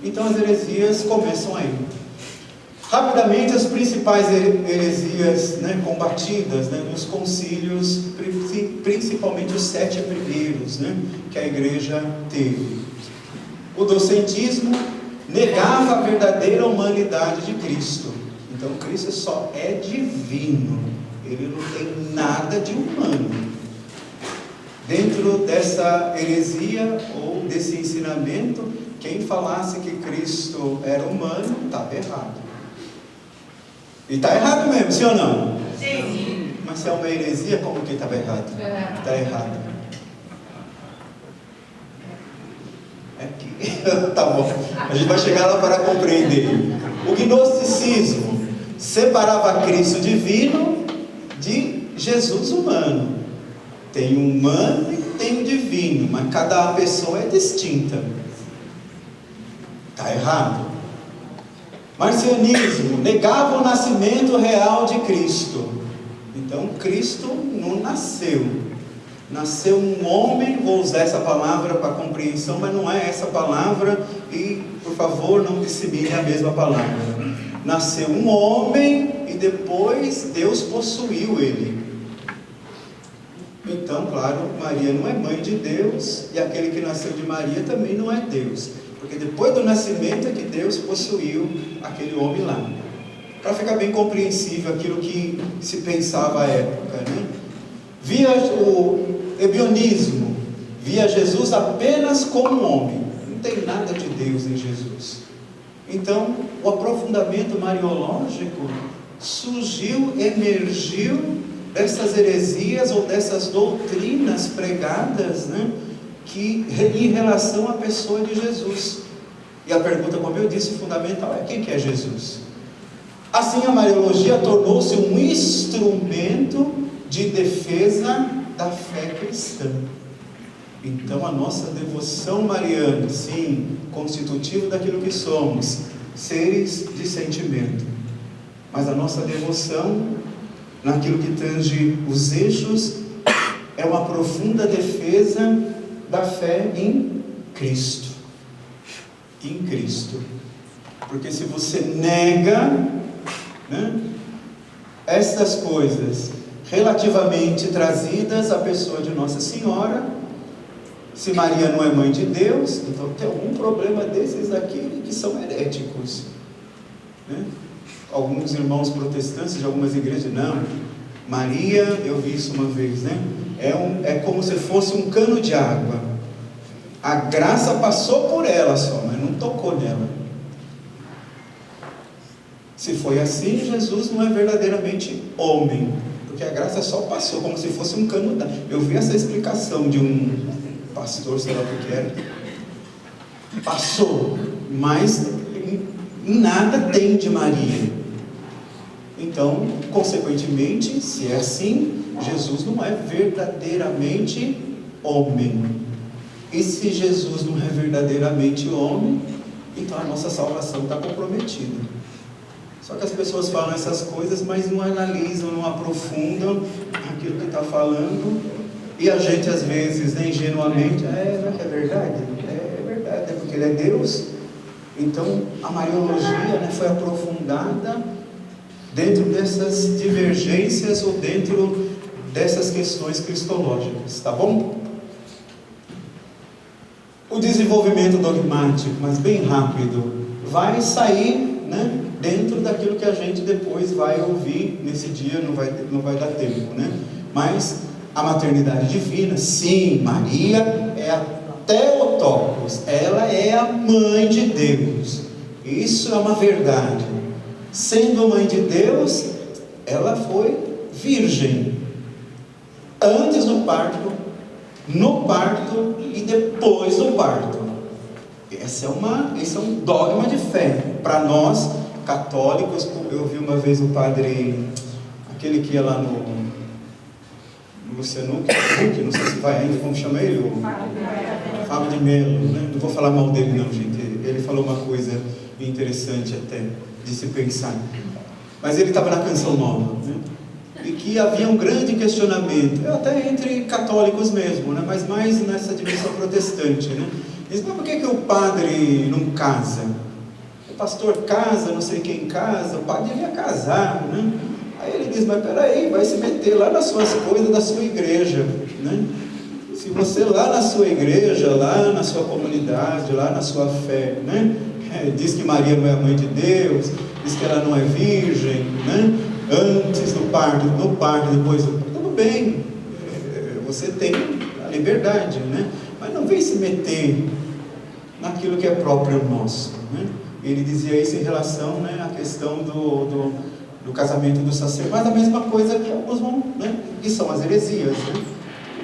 Então as heresias começam aí. Rapidamente, as principais heresias, né, combatidas, né, nos concílios, principalmente os 7 primeiros, né, que a igreja teve. O docentismo negava a verdadeira humanidade de Cristo. Então Cristo só é divino, ele não tem nada de humano. Dentro dessa heresia ou desse ensinamento, quem falasse que Cristo era humano estava errado. E está errado mesmo, sim ou não? Sim. Mas se é uma heresia, como que estava errado? Está errado. É que tá bom. A gente vai chegar lá para compreender. O gnosticismo separava Cristo divino de Jesus humano. Tem o humano e tem o divino, mas cada pessoa é distinta. Está errado. Marcionismo negava o nascimento real de Cristo. Então Cristo não nasceu. Nasceu um homem, vou usar essa palavra para compreensão, mas não é essa palavra, e por favor não dissemine a mesma palavra. Nasceu um homem e depois Deus possuiu ele. Então, claro, Maria não é mãe de Deus, e aquele que nasceu de Maria também não é Deus, porque depois do nascimento é que Deus possuiu aquele homem lá. Para ficar bem compreensível aquilo que se pensava à época, né? Via o ebionismo, via Jesus apenas como homem, não tem nada de Deus em Jesus. Então, o aprofundamento mariológico surgiu, emergiu dessas heresias ou dessas doutrinas pregadas, né, que em relação à pessoa de Jesus. E a pergunta, como eu disse, fundamental é: quem que é Jesus? Assim, a Mariologia tornou-se um instrumento de defesa da fé cristã. Então a nossa devoção mariana, sim, constitutivo daquilo que somos, seres de sentimento, mas a nossa devoção naquilo que tange os eixos é uma profunda defesa da fé em Cristo. em Cristo. Porque se você nega, né, estas coisas relativamente trazidas à pessoa de Nossa Senhora, se Maria não é mãe de Deus, então tem algum problema desses aqui que são heréticos, né? Alguns irmãos protestantes de algumas igrejas, não, Maria, eu vi isso uma vez, né? É como se fosse um cano de água. A graça passou por ela só, mas não tocou nela. Se foi assim, Jesus não é verdadeiramente homem, porque a graça só passou, como se fosse um cano d'água. Eu vi essa explicação de um pastor, sei lá o que era. Passou, mas em nada tem de Maria. Então, consequentemente, se é assim, Jesus não é verdadeiramente homem. E se Jesus não é verdadeiramente homem, então a nossa salvação está comprometida. Só que as pessoas falam essas coisas, mas não analisam, não aprofundam aquilo que está falando. E a gente às vezes, né, ingenuamente, é verdade? É verdade, é porque Ele é Deus. Então a Mariologia, né, foi aprofundada dentro dessas divergências ou dentro dessas questões cristológicas, tá bom? O desenvolvimento dogmático, mas bem rápido, vai sair, né, dentro daquilo que a gente depois vai ouvir nesse dia, não vai dar tempo, né? Mas a maternidade divina, sim, Maria é a Theotokos, ela é a mãe de Deus. Isso é uma verdade. Sendo mãe de Deus, ela foi virgem antes do parto, no parto e depois do parto. Esse é um dogma de fé para nós católicos. Eu vi uma vez o padre, aquele que ia lá no Luciano, não sei se vai ainda, como chama ele? O Fábio de Melo, né? Não vou falar mal dele não, gente. Ele falou uma coisa interessante até de se pensar. Mas ele estava na Canção Nova, né? E que havia um grande questionamento, até entre católicos mesmo, né? Mas mais nessa dimensão protestante, né? Diz, mas por que o padre não casa? O pastor casa, não sei quem casa, o padre devia casar, né? Aí ele diz, mas peraí, vai se meter lá nas suas coisas da sua igreja, né? Se você lá na sua igreja, lá na sua comunidade, lá na sua fé, né, diz que Maria não é a mãe de Deus, diz que ela não é virgem, né, antes do parto, no parto, depois do parto, tudo bem, você tem a liberdade, né? Mas não vem se meter naquilo que é próprio nosso, né? Ele dizia isso em relação, né, à questão do casamento do sacerdote, mas a mesma coisa que alguns vão, né, que são as heresias, né?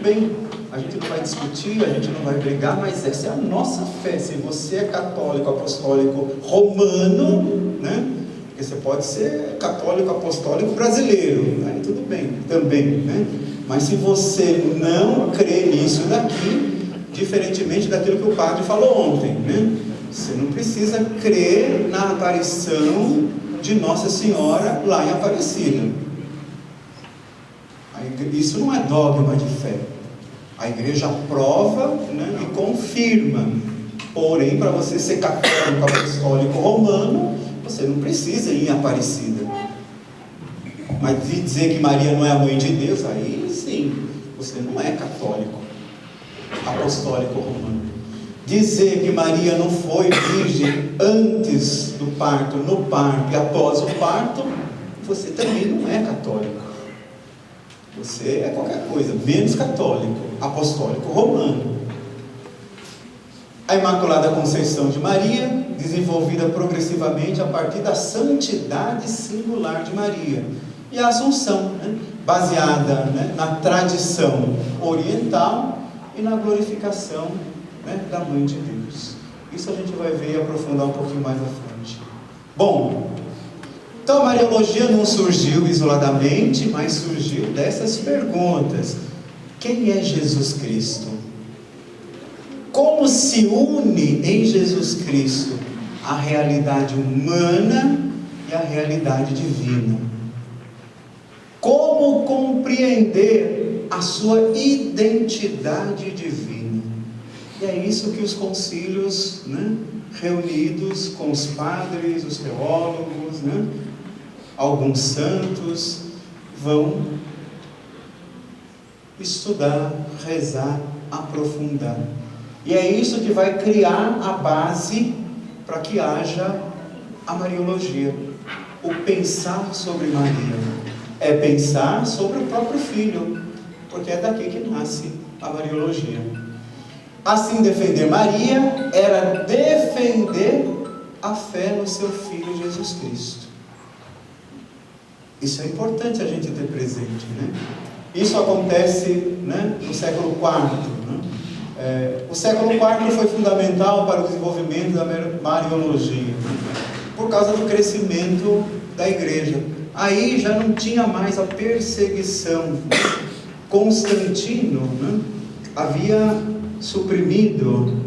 Bem, a gente não vai discutir, a gente não vai brigar, mas essa é a nossa fé. Se você é católico, apostólico, romano, né? Porque você pode ser católico, apostólico, brasileiro, aí tudo bem, também, né? Mas se você não crê nisso daqui, diferentemente daquilo que o padre falou ontem, né? Você não precisa crer na aparição de Nossa Senhora lá em Aparecida. Isso não é dogma de fé. A igreja aprova, né, e confirma. Porém, para você ser católico, apostólico, romano, você não precisa ir em Aparecida. Mas de dizer que Maria não é a mãe de Deus, aí sim, você não é católico, apostólico, romano. Dizer que Maria não foi virgem antes do parto, no parto e após o parto, você também não é católico. Você é qualquer coisa, menos católico, apostólico, romano. A Imaculada Conceição de Maria, desenvolvida progressivamente a partir da santidade singular de Maria. E a Assunção, né, baseada, né, na tradição oriental e na glorificação, né, da Mãe de Deus. Isso a gente vai ver e aprofundar um pouquinho mais à frente. Bom, então a Mariologia não surgiu isoladamente, mas surgiu dessas perguntas. Quem é Jesus Cristo? Como se une em Jesus Cristo a realidade humana e a realidade divina? Como compreender a sua identidade divina? E é isso que os concílios, né, reunidos com os padres, os teólogos, né? Alguns santos, vão estudar, rezar, aprofundar. E é isso que vai criar a base para que haja a Mariologia. O pensar sobre Maria é pensar sobre o próprio Filho, porque é daqui que nasce a Mariologia. Assim, defender Maria era defender a fé no seu Filho Jesus Cristo. Isso é importante a gente ter presente, né? Isso acontece, né, no século IV. Né? O século IV foi fundamental para o desenvolvimento da Mariologia, por causa do crescimento da igreja. Aí já não tinha mais a perseguição. Constantino, né, havia suprimido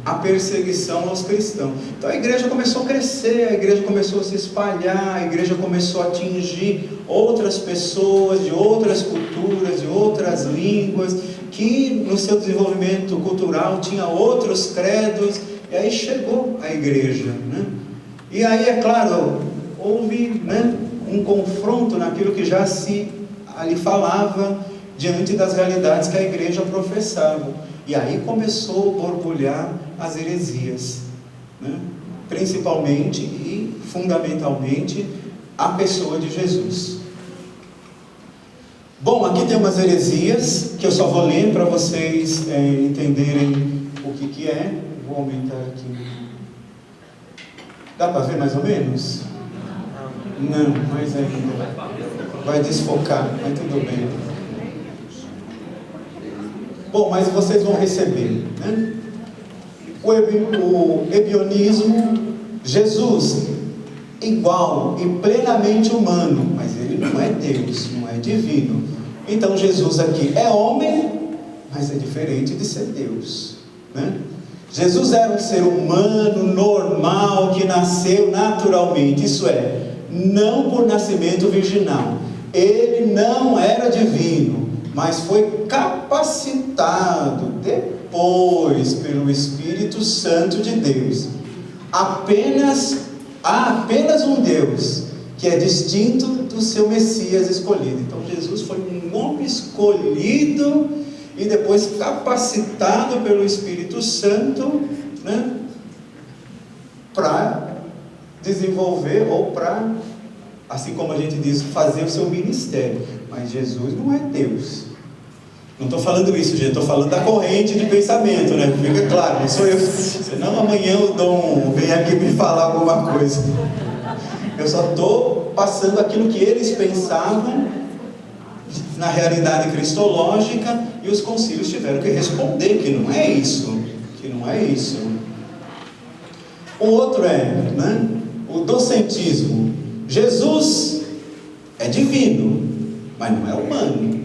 a perseguição aos cristãos. Então a igreja começou a crescer, a igreja começou a se espalhar, a igreja começou a atingir outras pessoas de outras culturas, de outras línguas, que no seu desenvolvimento cultural tinha outros credos, e aí chegou a igreja, né? E aí, é claro, houve, né, um confronto naquilo que já se ali falava, diante das realidades que a igreja professava. E aí começou a borbulhar as heresias, né? Principalmente e fundamentalmente a pessoa de Jesus. Bom, aqui tem umas heresias que eu só vou ler para vocês entenderem o que é. Vou aumentar aqui. Dá para ver mais ou menos? Não, mais ainda. Vai desfocar, mas tudo bem. Bom, mas vocês vão receber, né? O ebionismo, Jesus, igual e plenamente humano, mas ele não é Deus, não é divino. Então Jesus aqui é homem, mas é diferente de ser Deus, né? Jesus era um ser humano normal que nasceu naturalmente, isso é, não por nascimento virginal. Ele não era divino, mas foi capacitado depois pelo Espírito Santo de Deus. Há apenas um Deus que é distinto do seu Messias escolhido. Então Jesus foi um homem escolhido e depois capacitado pelo Espírito Santo, né, para desenvolver ou para, assim como a gente diz, fazer o seu ministério. Mas Jesus não é Deus. Não estou falando isso, gente, estou falando da corrente de pensamento, né? Fica claro, não sou eu. Senão amanhã o Dom vem aqui me falar alguma coisa. Eu só estou passando aquilo que eles pensavam na realidade cristológica, e os concílios tiveram que responder que não é isso, que não é isso. O outro né, o docentismo. Jesus é divino, mas não é humano.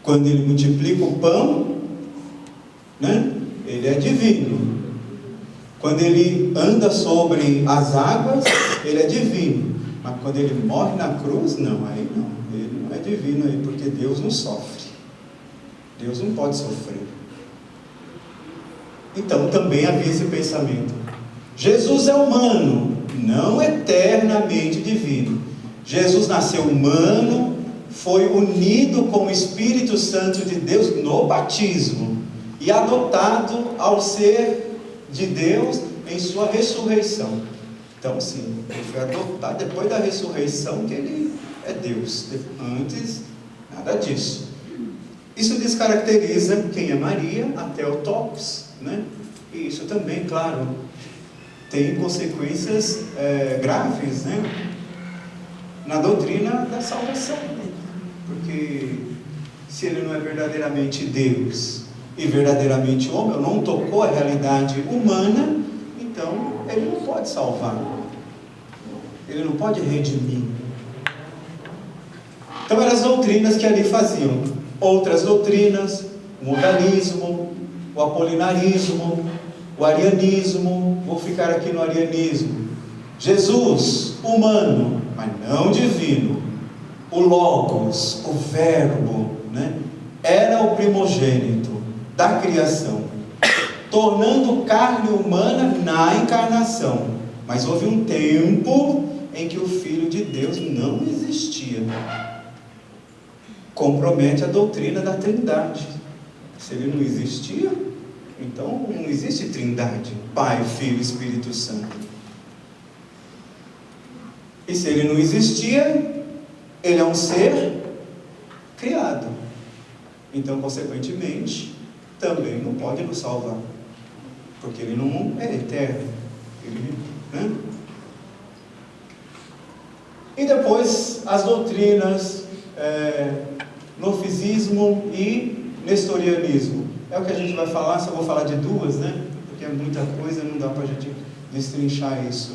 Quando ele multiplica o pão, né, ele é divino. Quando ele anda sobre as águas, ele é divino. Mas quando ele morre na cruz, não, aí não. Ele não é divino aí, porque Deus não sofre. Deus não pode sofrer. Então também havia esse pensamento. Jesus é humano, não eternamente divino. Jesus nasceu humano, foi unido com o Espírito Santo de Deus no batismo e adotado ao ser de Deus em sua ressurreição. Então sim, ele foi adotado depois da ressurreição, que ele é Deus. Antes, nada disso. Isso descaracteriza quem é Maria, até o Theotokos, né? E isso também, claro, tem consequências graves, né, na doutrina da salvação. Porque se ele não é verdadeiramente Deus e verdadeiramente homem, ou não tocou a realidade humana, então ele não pode salvar, ele não pode redimir. Então eram as doutrinas que ali faziam. Outras doutrinas, o modalismo, o apolinarismo, o arianismo. Vou ficar aqui no arianismo. Jesus, humano, mas não divino. O Logos, o Verbo, né, era o primogênito da criação. tornando carne humana na encarnação. Mas houve um tempo em que o Filho de Deus não existia. Compromete a doutrina da Trindade. Se ele não existia, então não existe Trindade, Pai, Filho e Espírito Santo. E se ele não existia, ele é um ser criado. Então, consequentemente, também não pode nos salvar, porque ele não é eterno. Né? E depois as doutrinas gnofismo e nestorianismo. É o que a gente vai falar, só vou falar de duas, né? Porque é muita coisa, não dá para a gente destrinchar isso.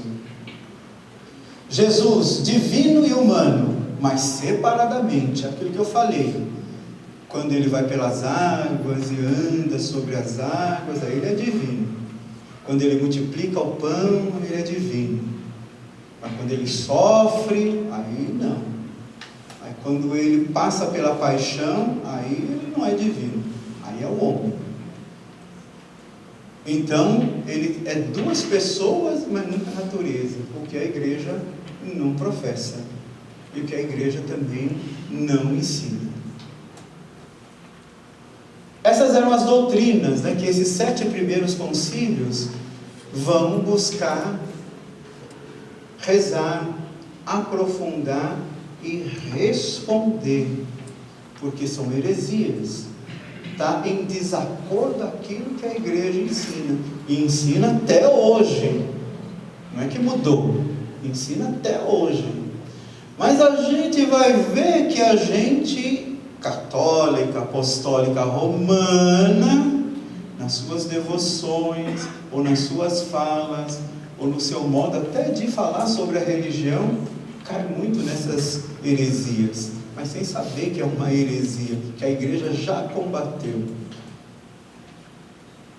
Jesus, divino e humano, mas separadamente, aquilo que eu falei. Quando ele vai pelas águas e anda sobre as águas, aí ele é divino. Quando ele multiplica o pão, ele é divino. Mas quando ele sofre, aí não. Aí quando ele passa pela paixão, aí ele não é divino. Aí é o homem. Então, ele é duas pessoas, mas nunca natureza. O que a igreja não professa. E o que a igreja também não ensina. Essas eram as doutrinas, né, que esses 7 primeiros concílios vão buscar rezar, aprofundar e responder, porque são heresias, está em desacordo daquilo que a igreja ensina, e ensina até hoje, não é que mudou, ensina até hoje, mas a gente vai ver que a gente católica, apostólica, romana, nas suas devoções, ou nas suas falas, ou no seu modo até de falar sobre a religião, cai muito nessas heresias, mas sem saber que é uma heresia, que a igreja já combateu,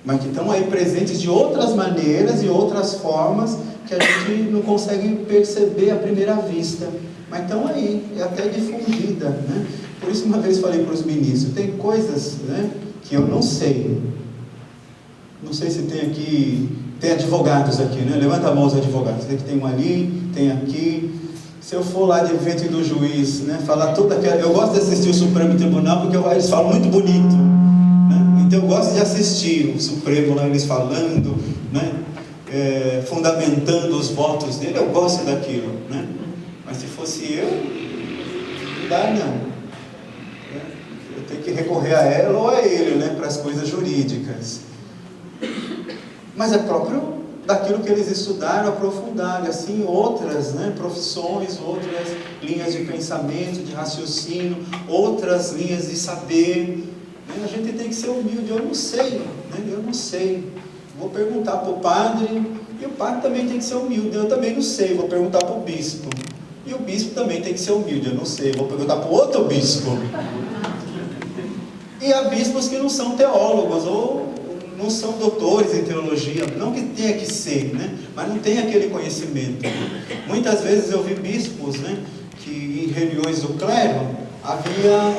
mas que estão aí presentes de outras maneiras e outras formas, que a gente não consegue perceber à primeira vista, mas estão aí, é até difundida, né? Por isso uma vez falei para os ministros, tem coisas, né, que eu não sei. Não sei se tem aqui, tem advogados aqui, né? Levanta a mão os advogados. Tem um ali, tem aqui. Se eu for lá de evento do juiz, né, falar toda aquela... Eu gosto de assistir o Supremo Tribunal porque eles falam muito bonito, né? Então eu gosto de assistir o Supremo lá, eles falando, né, fundamentando os votos dele, eu gosto daquilo, né? Mas se fosse eu, não dá não. Eu tenho que recorrer a ela ou a ele, né, para as coisas jurídicas. Mas é próprio daquilo que eles estudaram, aprofundaram, assim outras, né, profissões, outras linhas de pensamento, de raciocínio, outras linhas de saber, né? A gente tem que ser humilde. Eu não sei, né? Eu não sei. Vou perguntar para o padre, e o padre também tem que ser humilde. Eu também não sei, vou perguntar para o bispo, e o bispo também tem que ser humilde. Eu não sei, vou perguntar para o outro bispo. E há bispos que não são teólogos, ou não são doutores em teologia, não que tenha que ser, né? Mas não tem aquele conhecimento. Muitas vezes eu vi bispos, né, que em reuniões do clero havia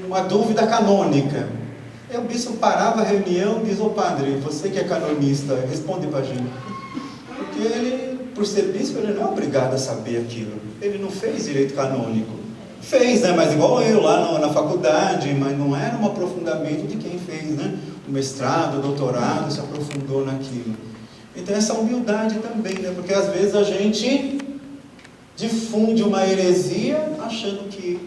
uma dúvida canônica. E o bispo parava a reunião e diz: ô padre, você que é canonista, responde para a gente. Porque ele, por ser bispo, ele não é obrigado a saber aquilo. Ele não fez direito canônico. Fez, né? Mas igual eu lá na faculdade, mas não era um aprofundamento de quem fez, né? O mestrado, o doutorado, se aprofundou naquilo. Então essa humildade também, né? Porque às vezes a gente difunde uma heresia achando que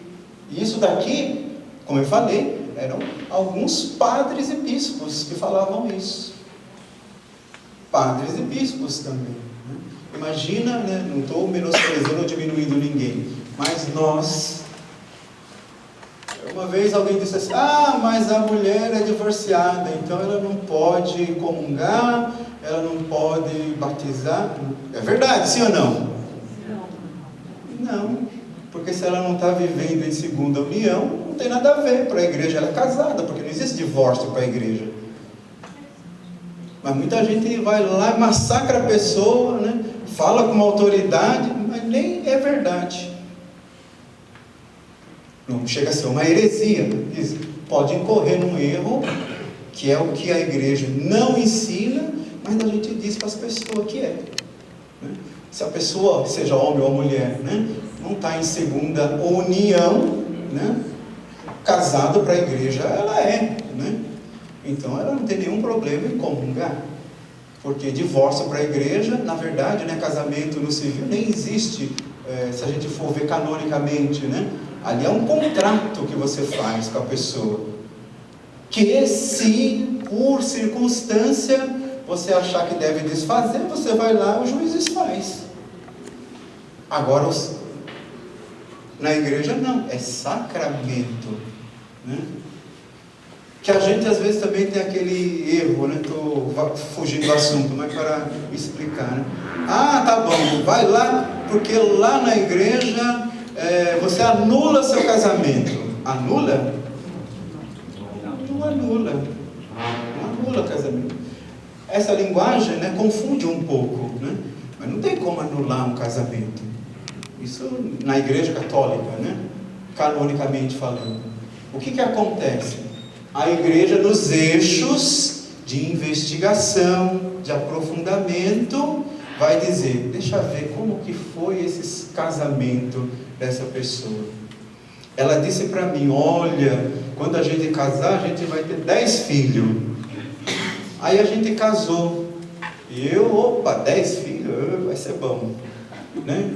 isso daqui, como eu falei, eram alguns padres e bispos que falavam isso. Padres e bispos também, né? Imagina, né? Não estou menosprezando ou diminuindo ninguém, mas nós... Uma vez alguém disse assim: ah, mas a mulher é divorciada, então ela não pode comungar, ela não pode batizar. É verdade, sim ou não? Não, porque se ela não está vivendo em segunda união, não tem nada a ver. Para a igreja ela é casada, porque não existe divórcio para a igreja. Mas muita gente vai lá e massacra a pessoa, né? Fala com uma autoridade, mas nem é verdade. Não chega a ser uma heresia. Pode incorrer num erro que é o que a igreja não ensina, mas a gente diz para as pessoas que é. Né? Se a pessoa, seja homem ou mulher, né, não está em segunda união, né, casado para a igreja, ela é. Né? Então ela não tem nenhum problema em comungar. Porque divórcio para a igreja, na verdade, né, casamento no civil nem existe, se a gente for ver canonicamente, né? Ali é um contrato que você faz com a pessoa, que se por circunstância você achar que deve desfazer, você vai lá, o juiz desfaz. Agora, na igreja não, é sacramento, né? Que a gente às vezes também tem aquele erro, né? Estou fugindo do assunto, mas para explicar, né? Ah, tá bom, vai lá, porque lá na igreja você anula seu casamento. Anula? Não anula. Não anula casamento. Essa linguagem, né, confunde um pouco, né? Mas não tem como anular um casamento. Isso na igreja católica, né? Canonicamente falando. O que acontece? A igreja, nos eixos de investigação, de aprofundamento, vai dizer, deixa eu ver como que foi esse casamento dessa pessoa. Ela disse para mim, olha, quando a gente casar, a gente vai ter 10 filhos. Aí a gente casou. E eu, opa, 10 filhos, vai ser bom. Né?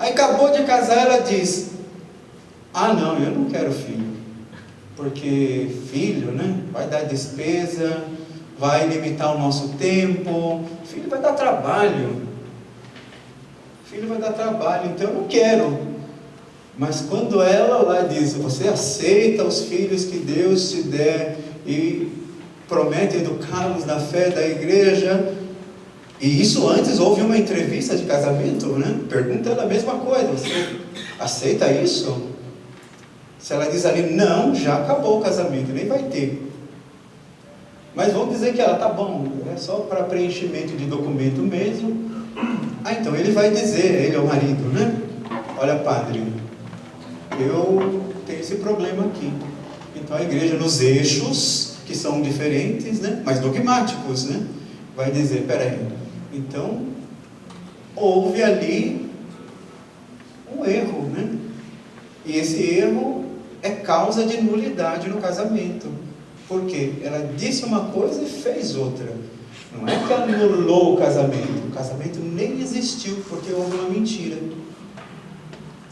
Aí acabou de casar, ela diz, ah não, eu não quero filho. Porque filho, né, vai dar despesa, vai limitar o nosso tempo, filho vai dar trabalho. Filho vai dar trabalho, então eu não quero. Mas quando ela lá diz, você aceita os filhos que Deus te der e promete educá-los na fé da igreja, e isso antes houve uma entrevista de casamento, né? Pergunta ela a mesma coisa, você aceita isso? Se ela diz ali, não, já acabou o casamento, nem vai ter. Mas vamos dizer que ela, tá bom, é só para preenchimento de documento mesmo. Ah, então ele vai dizer, ele é o marido, né? Olha, padre, eu tenho esse problema aqui. Então a igreja, nos eixos, que são diferentes, né? Mas dogmáticos, né? Vai dizer, peraí, então houve ali um erro, né? E esse erro é causa de nulidade no casamento. Por quê? Ela disse uma coisa e fez outra. Não é que anulou o casamento nem existiu, porque houve uma mentira.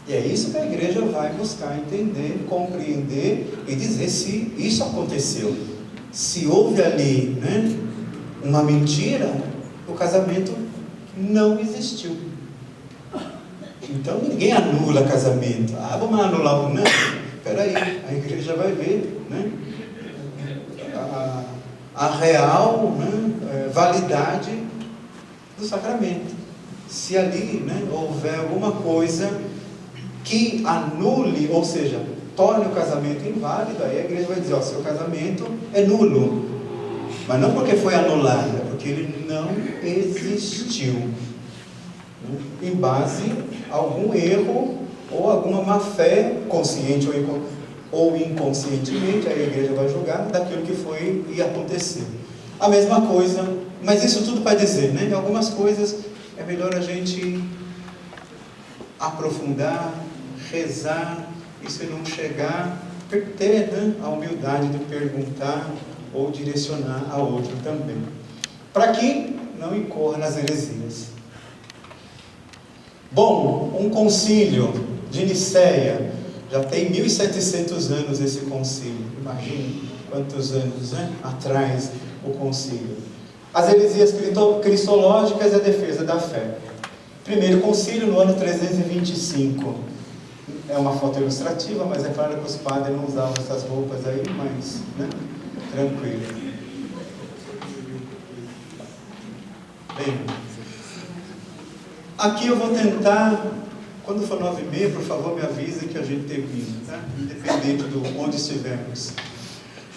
E é isso que a igreja vai buscar entender, compreender e dizer se isso aconteceu. Se houve ali, né, uma mentira, o casamento não existiu. Então ninguém anula casamento. Ah, vamos anular o não? Espera aí, a igreja vai ver, né, a real, né, validade do sacramento. Se ali, né, houver alguma coisa que anule, ou seja, torne o casamento inválido, aí a igreja vai dizer, ó, seu casamento é nulo. Mas não porque foi anulado, é porque ele não existiu, né, em base a algum erro ou alguma má-fé, consciente ou inconscientemente, a igreja vai julgar daquilo que foi e aconteceu. A mesma coisa, mas isso tudo para dizer, né? Em algumas coisas é melhor a gente aprofundar, rezar, e se não chegar, ter, né, a humildade de perguntar ou direcionar a outro também, para que não incorra nas heresias. Bom, um concílio de Nicéia, já tem 1700 anos esse concílio, imagine quantos anos, né, atrás o concílio. As heresias cristológicas e a defesa da fé. Primeiro concílio no ano 325, é uma foto ilustrativa, mas é claro que os padres não usavam essas roupas aí, mas, né, tranquilo. Bem, aqui eu vou tentar, quando for 9h30, por favor me avise que a gente termina, tá? Independente de onde estivermos.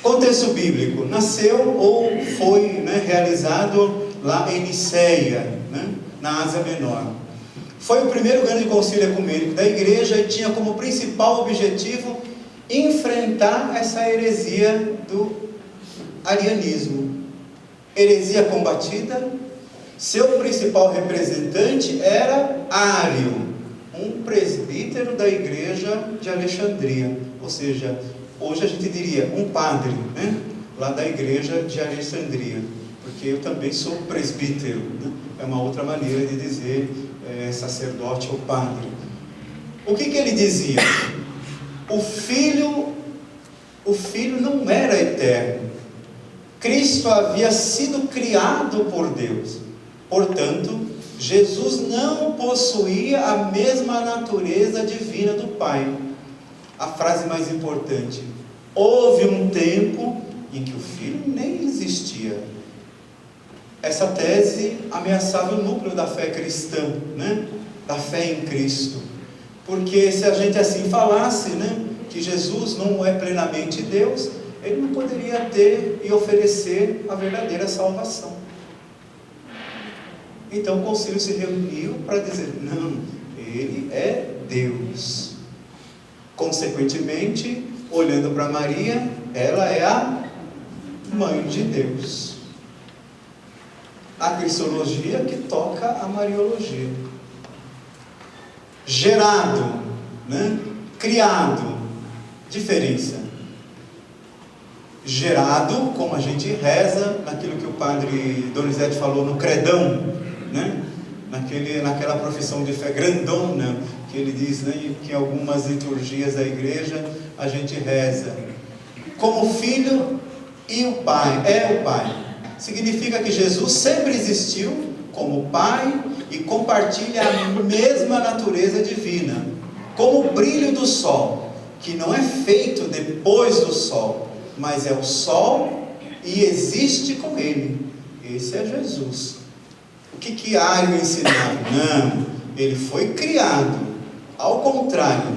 Contexto bíblico, nasceu ou foi, né, realizado lá em Nicéia, né, na Ásia Menor. Foi o primeiro grande concílio ecumênico da igreja e tinha como principal objetivo enfrentar essa heresia do arianismo. Heresia combatida, seu principal representante era Ário, um presbítero da igreja de Alexandria, ou seja, hoje a gente diria um padre, né? Lá da igreja de Alexandria, porque eu também sou presbítero, né? É uma outra maneira de dizer sacerdote ou padre. O que ele dizia? O filho não era eterno. Cristo havia sido criado por Deus. Portanto, Jesus não possuía a mesma natureza divina do Pai. A frase mais importante: houve um tempo em que o Filho nem existia. Essa tese ameaçava o núcleo da fé cristã, né? Da fé em Cristo. Porque se a gente assim falasse, né, que Jesus não é plenamente Deus, ele não poderia ter e oferecer a verdadeira salvação. Então o concílio se reuniu para dizer: não, ele é Deus. Consequentemente, olhando para Maria, ela é a mãe de Deus. A cristologia que toca a mariologia. Gerado, né? Criado. Diferença. Gerado, como a gente reza, naquilo que o padre Donizete falou no credão, né? Naquela profissão de fé grandona, que ele diz, né, que em algumas liturgias da igreja a gente reza como filho e o Pai, é o Pai. Significa que Jesus sempre existiu como Pai e compartilha a mesma natureza divina, como o brilho do sol, que não é feito depois do sol, mas é o sol e existe com ele. Esse é Jesus. O que Ário ensinava? Não, ele foi criado. Ao contrário,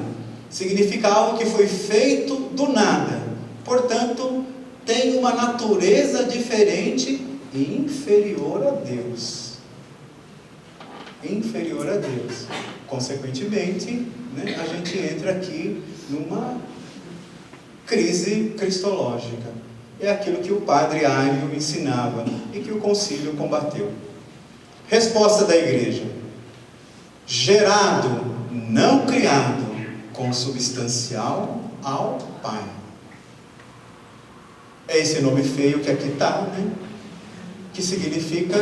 significa algo que foi feito do nada. Portanto, tem uma natureza diferente e inferior a Deus. Inferior a Deus. Consequentemente, né, a gente entra aqui numa crise cristológica. É aquilo que o padre Ário ensinava e que o concílio combateu. Resposta da igreja: gerado, não criado, consubstancial ao Pai. É esse nome feio que aqui está, né? Que significa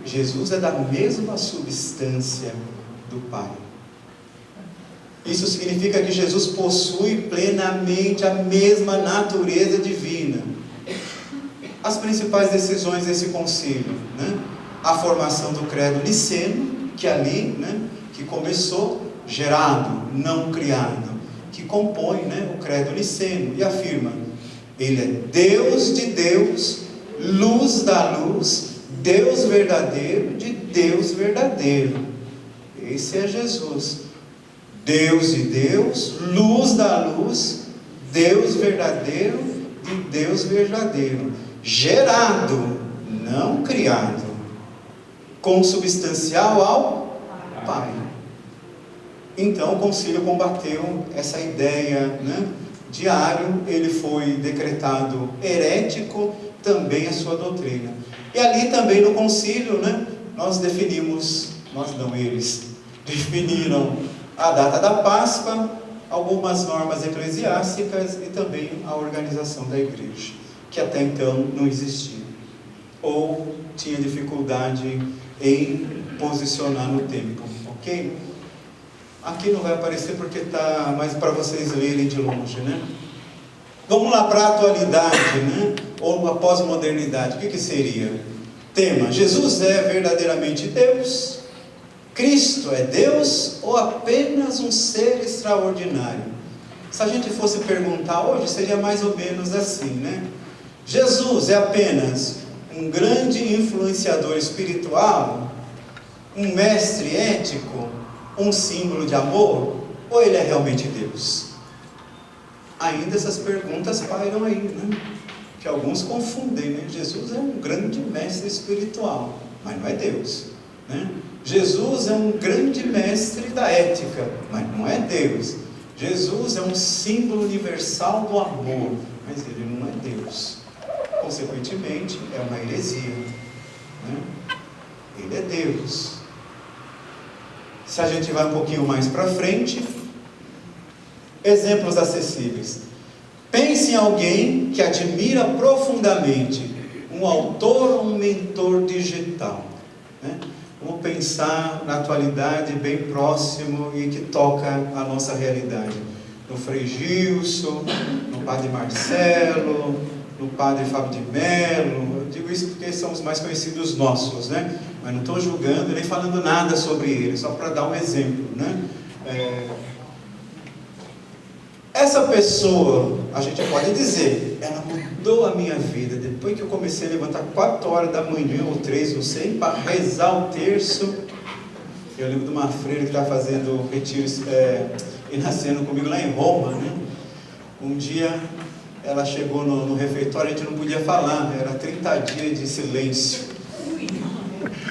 Jesus é da mesma substância do Pai. Isso significa que Jesus possui plenamente a mesma natureza divina. As principais decisões desse concílio, né? A formação do credo niceno, que ali, né, que começou, gerado, não criado, que compõe, né, o credo niceno, e afirma: ele é Deus de Deus, luz da luz, Deus verdadeiro de Deus verdadeiro. Esse é Jesus. Deus de Deus, luz da luz, Deus verdadeiro de Deus verdadeiro. Gerado, não criado. Consubstancial ao Pai. Então o concílio combateu essa ideia, né? De Ário. Ele foi decretado herético, também a sua doutrina. E ali também no concílio, né, nós definimos, nós não, eles definiram a data da Páscoa, algumas normas eclesiásticas e também a organização da igreja, que até então não existia, ou tinha dificuldade em posicionar no tempo, ok? Aqui não vai aparecer porque está mais para vocês lerem de longe, né? Vamos lá para a atualidade, né? Ou a pós-modernidade. O que seria? Tema: Jesus é verdadeiramente Deus? Cristo é Deus ou apenas um ser extraordinário? Se a gente fosse perguntar hoje, seria mais ou menos assim, né? Jesus é apenas um grande influenciador espiritual, um mestre ético, um símbolo de amor, ou ele é realmente Deus? Ainda essas perguntas pairam aí, né? Que alguns confundem, né? Jesus é um grande mestre espiritual, mas não é Deus, né? Jesus é um grande mestre da ética, mas não é Deus. Jesus é um símbolo universal do amor, mas ele não é Deus. consequentemente, é uma heresia. Né? Ele é Deus. Se a gente vai um pouquinho mais para frente, exemplos acessíveis. Pense em alguém que admira profundamente um autor ou um mentor digital. Né? Vamos pensar na atualidade bem próximo e que toca a nossa realidade. No Frei Gilson, no Padre Marcelo, no Padre Fábio de Mello. Eu digo isso porque são os mais conhecidos nossos, né? Mas não estou julgando nem falando nada sobre eles, só para dar um exemplo, né? Essa pessoa, a gente pode dizer, ela mudou a minha vida. Depois que eu comecei a levantar 4 horas da manhã ou 3, não sei, para rezar o terço. Eu lembro de uma freira que está fazendo retiros e nascendo comigo lá em Roma, né? Um dia ela chegou no refeitório, a gente não podia falar, era 30 dias de silêncio.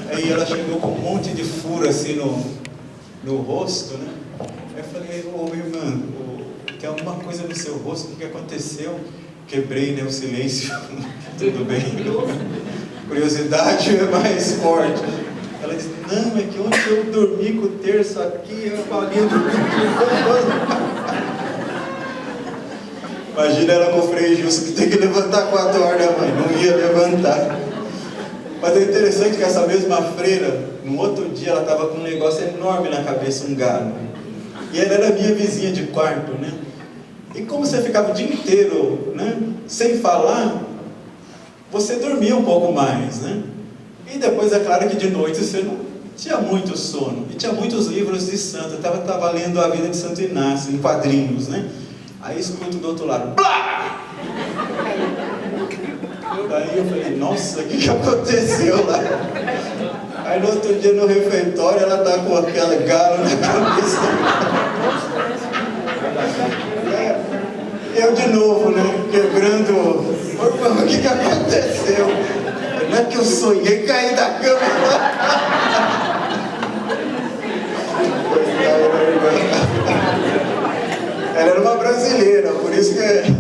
Aí ela chegou com um monte de furo assim no rosto, né? Aí eu falei, ô irmã, tem alguma coisa no seu rosto? O que aconteceu? Quebrei, né, o silêncio. Tudo bem. Curiosidade é mais forte. Ela disse, não, é que ontem eu dormi com o terço aqui, eu falei, imagina ela com o Frei Gilson, que tem que levantar 4 horas da manhã, não ia levantar. Mas é interessante que essa mesma freira, no outro dia, ela estava com um negócio enorme na cabeça, um galo. E ela era minha vizinha de quarto, né? E como você ficava o dia inteiro, né, sem falar, você dormia um pouco mais, né? E depois, é claro que de noite você não tinha muito sono. E tinha muitos livros de santo. Eu estava lendo a vida de Santo Inácio, em quadrinhos, né? Aí escuto do outro lado, blá! Daí eu falei, nossa, o que aconteceu lá? Aí no outro dia no refeitório, ela está com aquela galo na cabeça. Eu de novo, né? Quebrando. O que aconteceu? Não é que eu sonhei cair da cama. Ela era uma brasileira, por isso que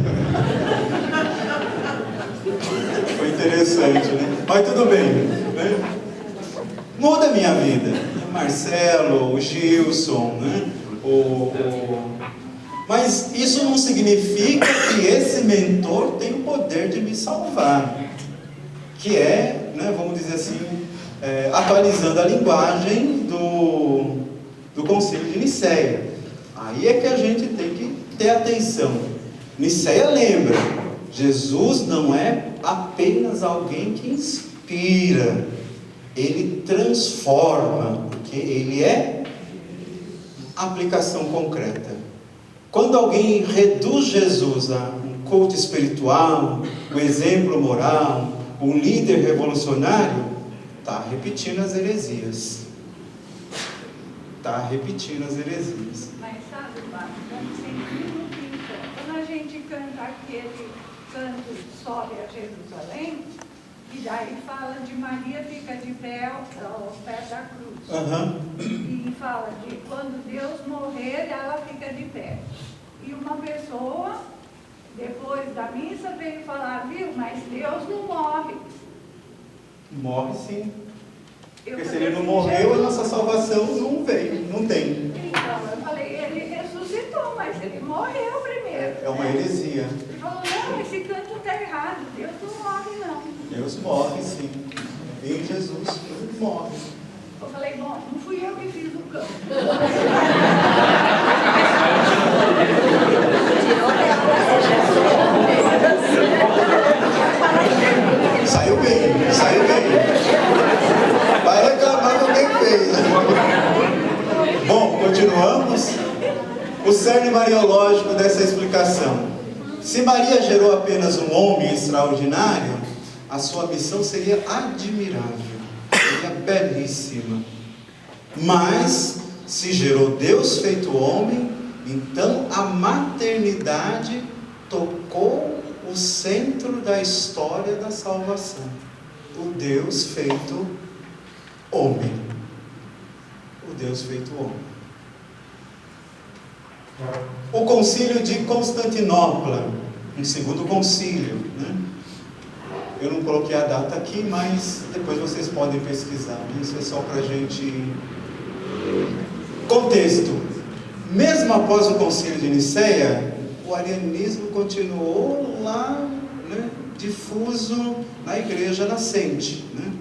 foi interessante, né? Mas tudo bem, né? Muda a minha vida. Marcelo, o Gilson, né? Mas isso não significa que esse mentor tem o poder de me salvar. Que é, né, vamos dizer assim, atualizando a linguagem do Concílio de Nicéia. Aí é que a gente tem que ter atenção. Nicéia lembra, Jesus não é apenas alguém que inspira, ele transforma, porque ele é aplicação concreta. Quando alguém reduz Jesus a um coach espiritual, um exemplo moral, um líder revolucionário, está repetindo as heresias. Está repetindo as heresias. Mas sabe, Marcos, quando a gente canta aquele canto Sobe a Jerusalém, e daí fala de Maria fica de pé aos pés da cruz. Uhum. E fala de quando Deus morrer, ela fica de pé. E uma pessoa, depois da missa, veio falar, viu, mas Deus não morre. Morre sim. Porque se falei, ele não morreu, a nossa salvação não veio, não tem. Então, eu falei, ele ressuscitou, mas ele morreu primeiro. É uma heresia. Ele falou, não, esse canto está errado, Deus não morre não. Deus morre sim. Em Jesus, Deus morre. Eu falei, bom, não fui eu que fiz o canto. Saiu bem, saiu bem. Vai reclamar com quem fez. Bom, continuamos. O cerne mariológico dessa explicação. Se Maria gerou apenas um homem extraordinário, a sua missão seria admirável, seria belíssima. Mas, se gerou Deus feito homem, então a maternidade tocou o centro da história da salvação. O Deus feito homem. O Deus feito homem. O concílio de Constantinopla, um segundo concílio, né? Eu não coloquei a data aqui, mas depois vocês podem pesquisar. Isso é só para a gente... Contexto. Mesmo após o Concílio de Nicéia, o arianismo continuou lá, né, difuso na igreja nascente, né?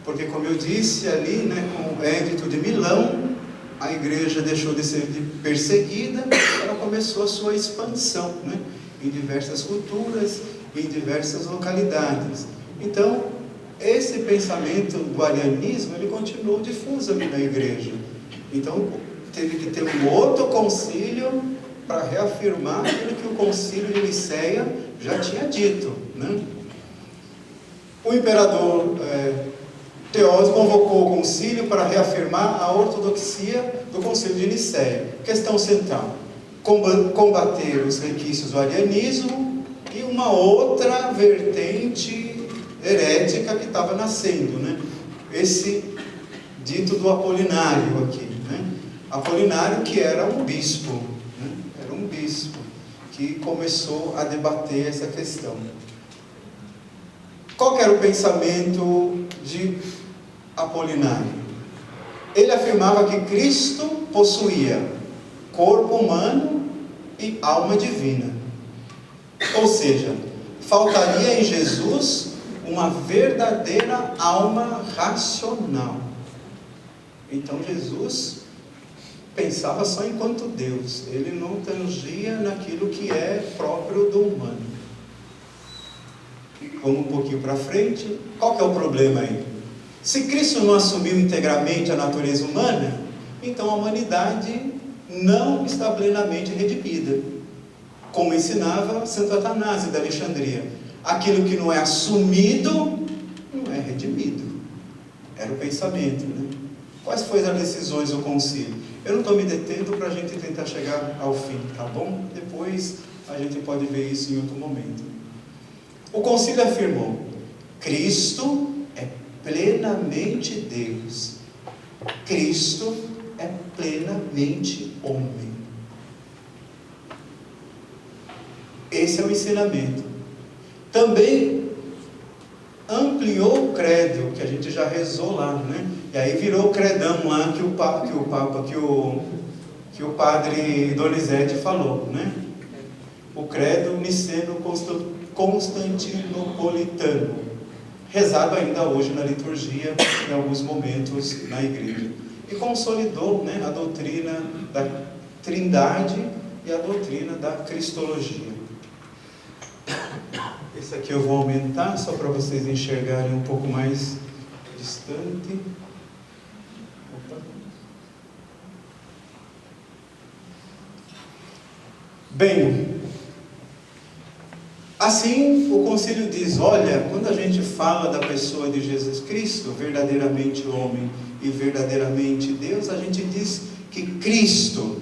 Porque, como eu disse ali, né, com o Edito de Milão, a igreja deixou de ser perseguida, ela começou a sua expansão, né, em diversas culturas, em diversas localidades. Então, esse pensamento do arianismo, ele continuou difuso ali na igreja. Então, teve que ter um outro concílio para reafirmar aquilo que o Concílio de Nicéia já tinha dito, né? O imperador Teódoso convocou o concílio para reafirmar a ortodoxia do Concílio de Nicéia. Questão central: combater os requisitos do arianismo e uma outra vertente herética que estava nascendo, né? Esse dito do Apolinário aqui, né? Apolinário, que era um bispo, né? Era um bispo que começou a debater essa questão. Qual que era o pensamento de Apolinário? Ele afirmava que Cristo possuía corpo humano e alma divina. Ou seja, faltaria em Jesus uma verdadeira alma racional. Então Jesus pensava só enquanto Deus, ele não tangia naquilo que é próprio do humano. Vamos um pouquinho para frente. Qual que é o problema aí? Se Cristo não assumiu integralmente a natureza humana, então a humanidade não está plenamente redimida. Como ensinava Santo Atanásio de Alexandria, aquilo que não é assumido não é redimido. Era o pensamento, né? Quais foram as decisões do concílio? Eu não estou me detendo para a gente tentar chegar ao fim, tá bom? Depois a gente pode ver isso em outro momento. O concílio afirmou: Cristo é plenamente Deus. Cristo é plenamente homem. Esse é o ensinamento. Também ampliou o credo, que a gente já rezou lá, né? E aí virou o credão lá que o padre Donizete falou, né? O credo niceno-constantinopolitano, rezado ainda hoje na liturgia, em alguns momentos na igreja. E consolidou, né, a doutrina da Trindade e a doutrina da Cristologia. Esse aqui eu vou aumentar, só para vocês enxergarem um pouco mais distante. Opa. Bem, assim o concílio diz: olha, quando a gente fala da pessoa de Jesus Cristo, verdadeiramente homem e verdadeiramente Deus, a gente diz que Cristo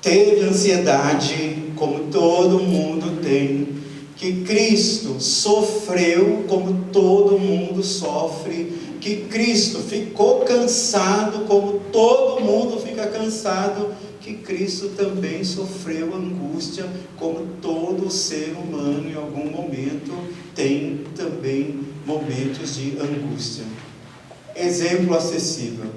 teve ansiedade, como todo mundo tem, que Cristo sofreu como todo mundo sofre, que Cristo ficou cansado como todo mundo fica cansado, que Cristo também sofreu angústia como todo ser humano em algum momento tem também momentos de angústia. Exemplo acessível: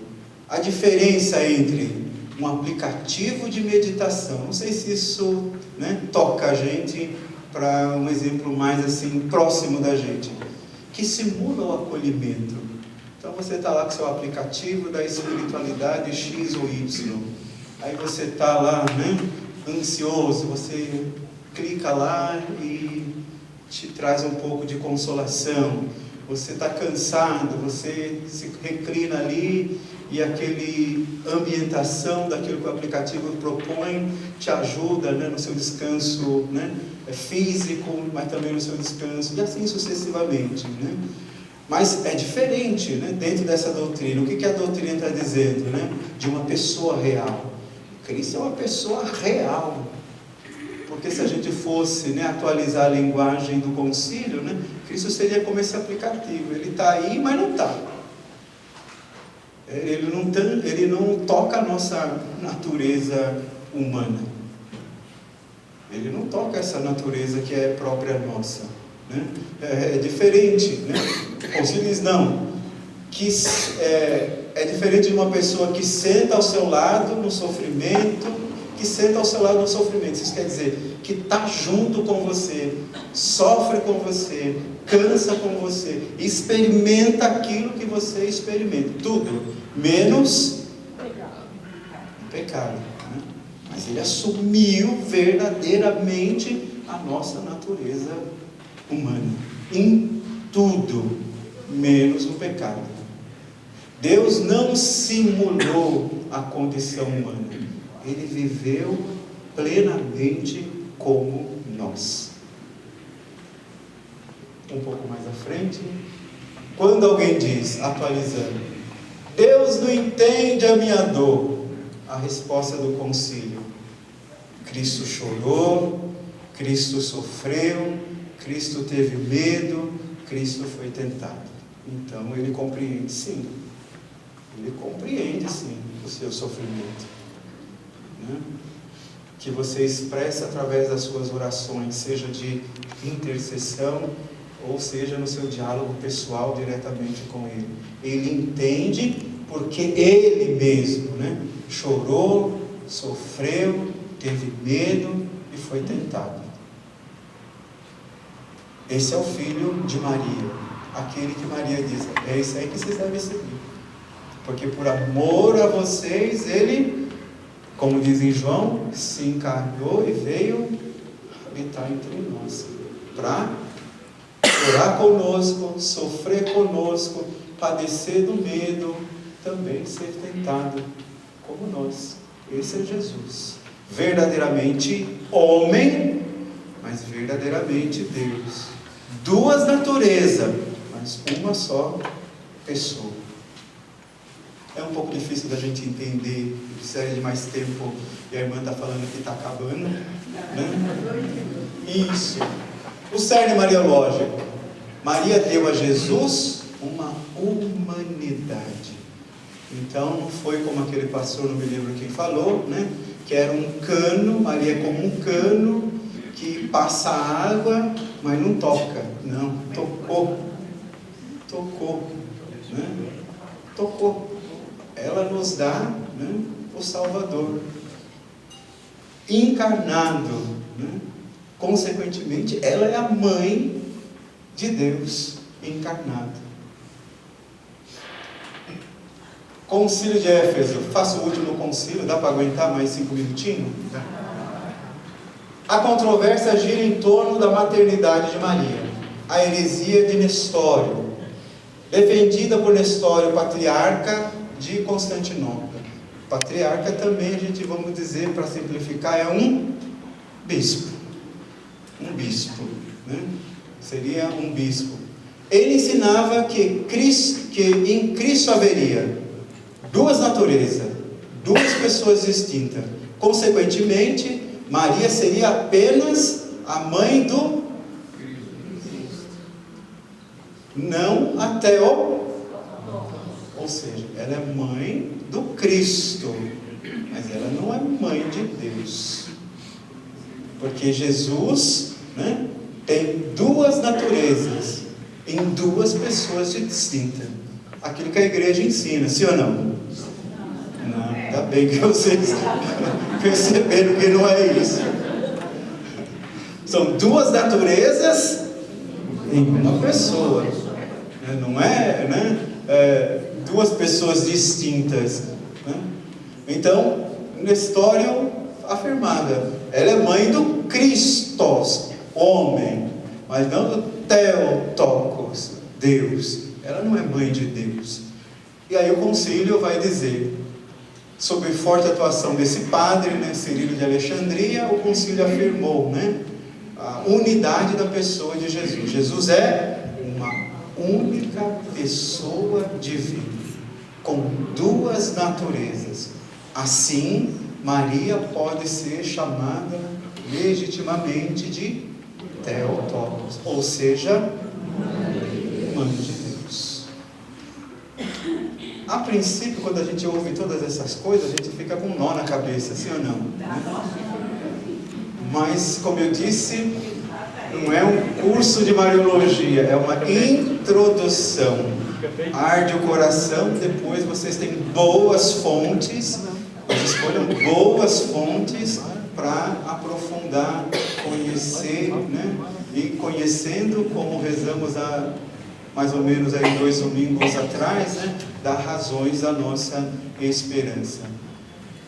a diferença entre um aplicativo de meditação, não sei se isso, né, toca a gente para um exemplo mais assim próximo da gente, que simula o acolhimento. Então você está lá com seu aplicativo da espiritualidade X ou Y, aí você está lá, né, ansioso, você clica lá e te traz um pouco de consolação. Você está cansado, você se reclina ali e aquele ambientação daquilo que o aplicativo propõe te ajuda, né, no seu descanso, né, físico, mas também no seu descanso, e assim sucessivamente, né? Mas é diferente, né, dentro dessa doutrina. O que a doutrina está dizendo, né? De uma pessoa real. Cristo é uma pessoa real. Porque se a gente fosse, né, atualizar a linguagem do concílio, né, Cristo seria como esse aplicativo. Ele está aí, mas não está. Ele não toca a nossa natureza humana. Ele não toca essa natureza que é própria nossa. né? É diferente, né? O concílio diz não, que é diferente de uma pessoa que senta ao seu lado no sofrimento, que senta ao seu lado no sofrimento. Isso quer dizer que está junto com você, sofre com você, cansa com você, experimenta aquilo que você experimenta, tudo, menos pecado, né? Mas ele assumiu verdadeiramente a nossa natureza humana, em tudo, menos o pecado. Deus não simulou a condição humana, ele viveu plenamente como nós. Um pouco mais à frente, quando alguém diz, atualizando, Deus não entende a minha dor, a resposta do concílio: Cristo chorou, Cristo sofreu, Cristo teve medo, Cristo foi tentado. Então ele compreende sim, o seu sofrimento, né? Que você expressa através das suas orações, seja de intercessão, ou seja no seu diálogo pessoal diretamente com Ele. Ele entende porque Ele mesmo, né, chorou, sofreu, teve medo e foi tentado. Esse é o filho de Maria, aquele que Maria diz, é esse aí que vocês devem seguir, porque por amor a vocês, Ele, como diz em João, se encarnou e veio habitar entre nós, para chorar conosco, sofrer conosco, padecer do medo, também ser tentado como nós. Esse é Jesus, verdadeiramente homem, mas verdadeiramente Deus. Duas naturezas, mas uma só pessoa. É um pouco difícil da gente entender, precisa de mais tempo, e a irmã está falando que está acabando, né? Isso. O cerne mariológico. Maria deu a Jesus uma humanidade. Então não foi como aquele pastor, não me lembro quem falou, né? Que era um cano, Maria é como um cano que passa água, mas não toca. Não, tocou, né? Tocou. Ela nos dá, né, o Salvador encarnado, né? Consequentemente, ela é a mãe de Deus encarnado. Concílio de Éfeso, faço o último concílio, dá para aguentar mais 5 minutinhos? A controvérsia gira em torno da maternidade de Maria, a heresia de Nestório, defendida por Nestório, patriarca de Constantinopla. Patriarca também, a gente, vamos dizer, para simplificar, é um bispo, né? Seria um bispo. Ele ensinava que em Cristo haveria duas naturezas, duas pessoas distintas. Consequentemente, Maria seria apenas a mãe do não até o, ou seja, ela é mãe do Cristo, mas ela não é mãe de Deus, porque Jesus, né, tem duas naturezas em duas pessoas distintas. Aquilo que a igreja ensina, sim ou não? Não, ainda bem que vocês perceberam que não é isso. São duas naturezas em uma pessoa, não é, né, duas pessoas distintas, né? Então, Nestório afirmava, ela é mãe do Christos, homem, mas não do Theotokos, Deus. Ela não é mãe de Deus. E aí o concílio vai dizer, sob forte atuação desse padre, né, Cirilo de Alexandria, o concílio afirmou, né, a unidade da pessoa de Jesus. Jesus é uma única pessoa divina, com duas naturezas. Assim, Maria pode ser chamada legitimamente de Theotokos, ou seja, mãe de Deus. A princípio, quando a gente ouve todas essas coisas, a gente fica com um nó na cabeça, sim ou não? Mas, como eu disse, Não é um curso de Mariologia, é uma introdução. Arde o coração, depois vocês têm boas fontes, vocês escolham boas fontes para aprofundar, conhecer, né? E conhecendo, como rezamos há mais ou menos aí 2 domingos atrás, né? Dar razões à nossa esperança.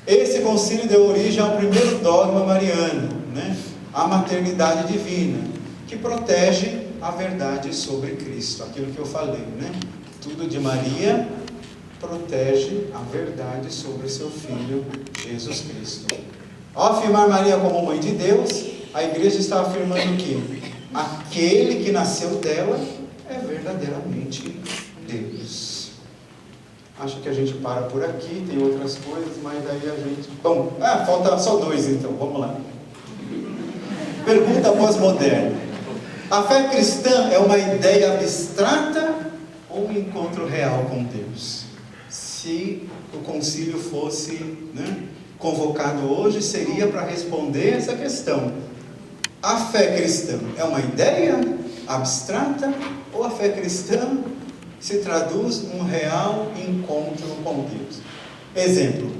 Esse concílio deu origem ao primeiro dogma mariano, né? A maternidade divina, que protege a verdade sobre Cristo, aquilo que eu falei, né? Tudo de Maria protege a verdade sobre seu Filho Jesus Cristo. Ao afirmar Maria como mãe de Deus, a igreja está afirmando que aquele que nasceu dela é verdadeiramente Deus. Acho que a gente para por aqui, tem outras coisas, mas daí a gente... Bom, falta só 2 então, vamos lá. Pergunta pós-moderna. A fé cristã é uma ideia abstrata ou um encontro real com Deus? Se o concílio fosse, né, convocado hoje, seria para responder essa questão. A fé cristã é uma ideia abstrata ou a fé cristã se traduz num real encontro com Deus? Exemplo,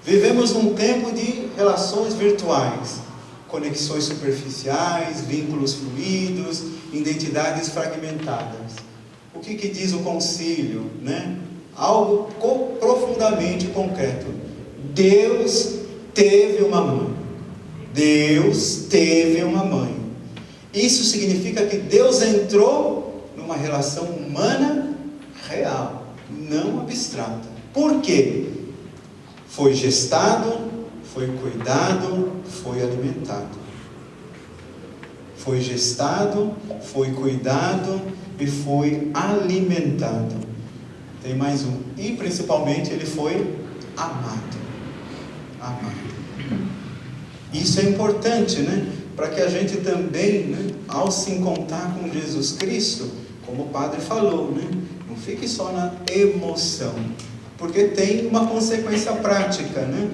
vivemos num tempo de relações virtuais, conexões superficiais, vínculos fluidos, identidades fragmentadas. O que diz o concílio, né? Algo profundamente concreto. Deus teve uma mãe. Deus teve uma mãe. Isso significa que Deus entrou numa relação humana real, não abstrata. Por quê? Foi gestado, foi cuidado, foi alimentado. Foi gestado, foi cuidado e foi alimentado. Tem mais um. E principalmente ele foi amado. Amado. Isso é importante, né? Para que a gente também, né, ao se encontrar com Jesus Cristo, como o padre falou, né, não fique só na emoção, porque tem uma consequência prática, né?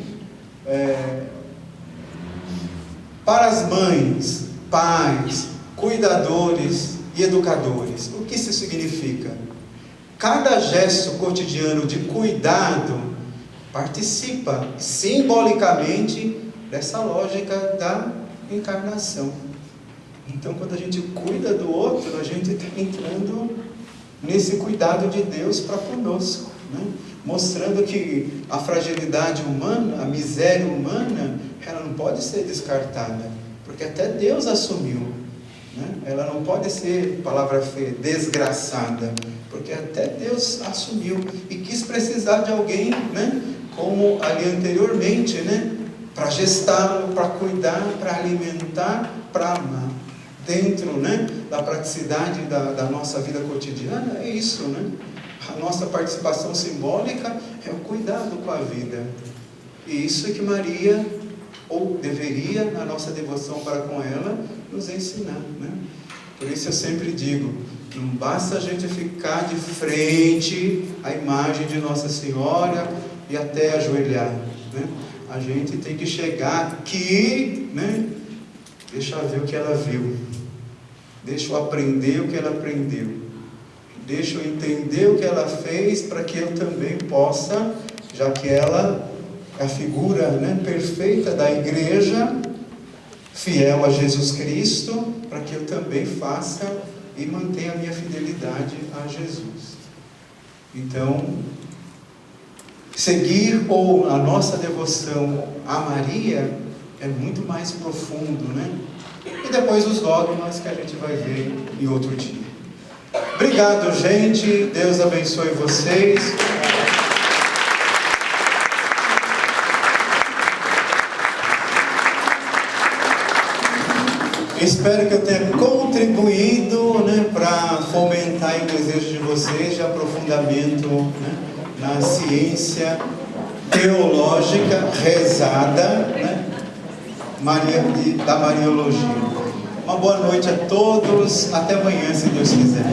Para as mães, pais, cuidadores e educadores, o que isso significa? Cada gesto cotidiano de cuidado participa simbolicamente dessa lógica da encarnação. Então, quando a gente cuida do outro, a gente está entrando nesse cuidado de Deus para conosco, né? Mostrando que a fragilidade humana, a miséria humana, ela não pode ser descartada, porque até Deus assumiu, né? Ela não pode ser, palavra feia, desgraçada, porque até Deus assumiu e quis precisar de alguém, né? Como ali anteriormente, né? Para gestá-lo, para cuidar, para alimentar, para amar. Dentro, né, da praticidade da nossa vida cotidiana, é isso, né? A nossa participação simbólica é o cuidado com a vida. E isso é que Maria, ou deveria, na nossa devoção para com ela, nos ensinar, né? Por isso eu sempre digo, não basta a gente ficar de frente à imagem de Nossa Senhora e até ajoelhar, né? A gente tem que chegar aqui, né? Deixa eu ver o que ela viu. Deixa eu aprender o que ela aprendeu. Deixa eu entender o que ela fez para que eu também possa, já que ela é a figura, né, perfeita da igreja, fiel a Jesus Cristo, para que eu também faça e mantenha a minha fidelidade a Jesus. Então, seguir ou a nossa devoção a Maria é muito mais profundo, né? E depois os dogmas que a gente vai ver em outro dia. Obrigado, gente. Deus abençoe vocês. Espero que eu tenha contribuído, né, para fomentar o desejo de vocês de aprofundamento, né, na ciência teológica rezada, né, da Mariologia. Uma boa noite a todos. Até amanhã, se Deus quiser.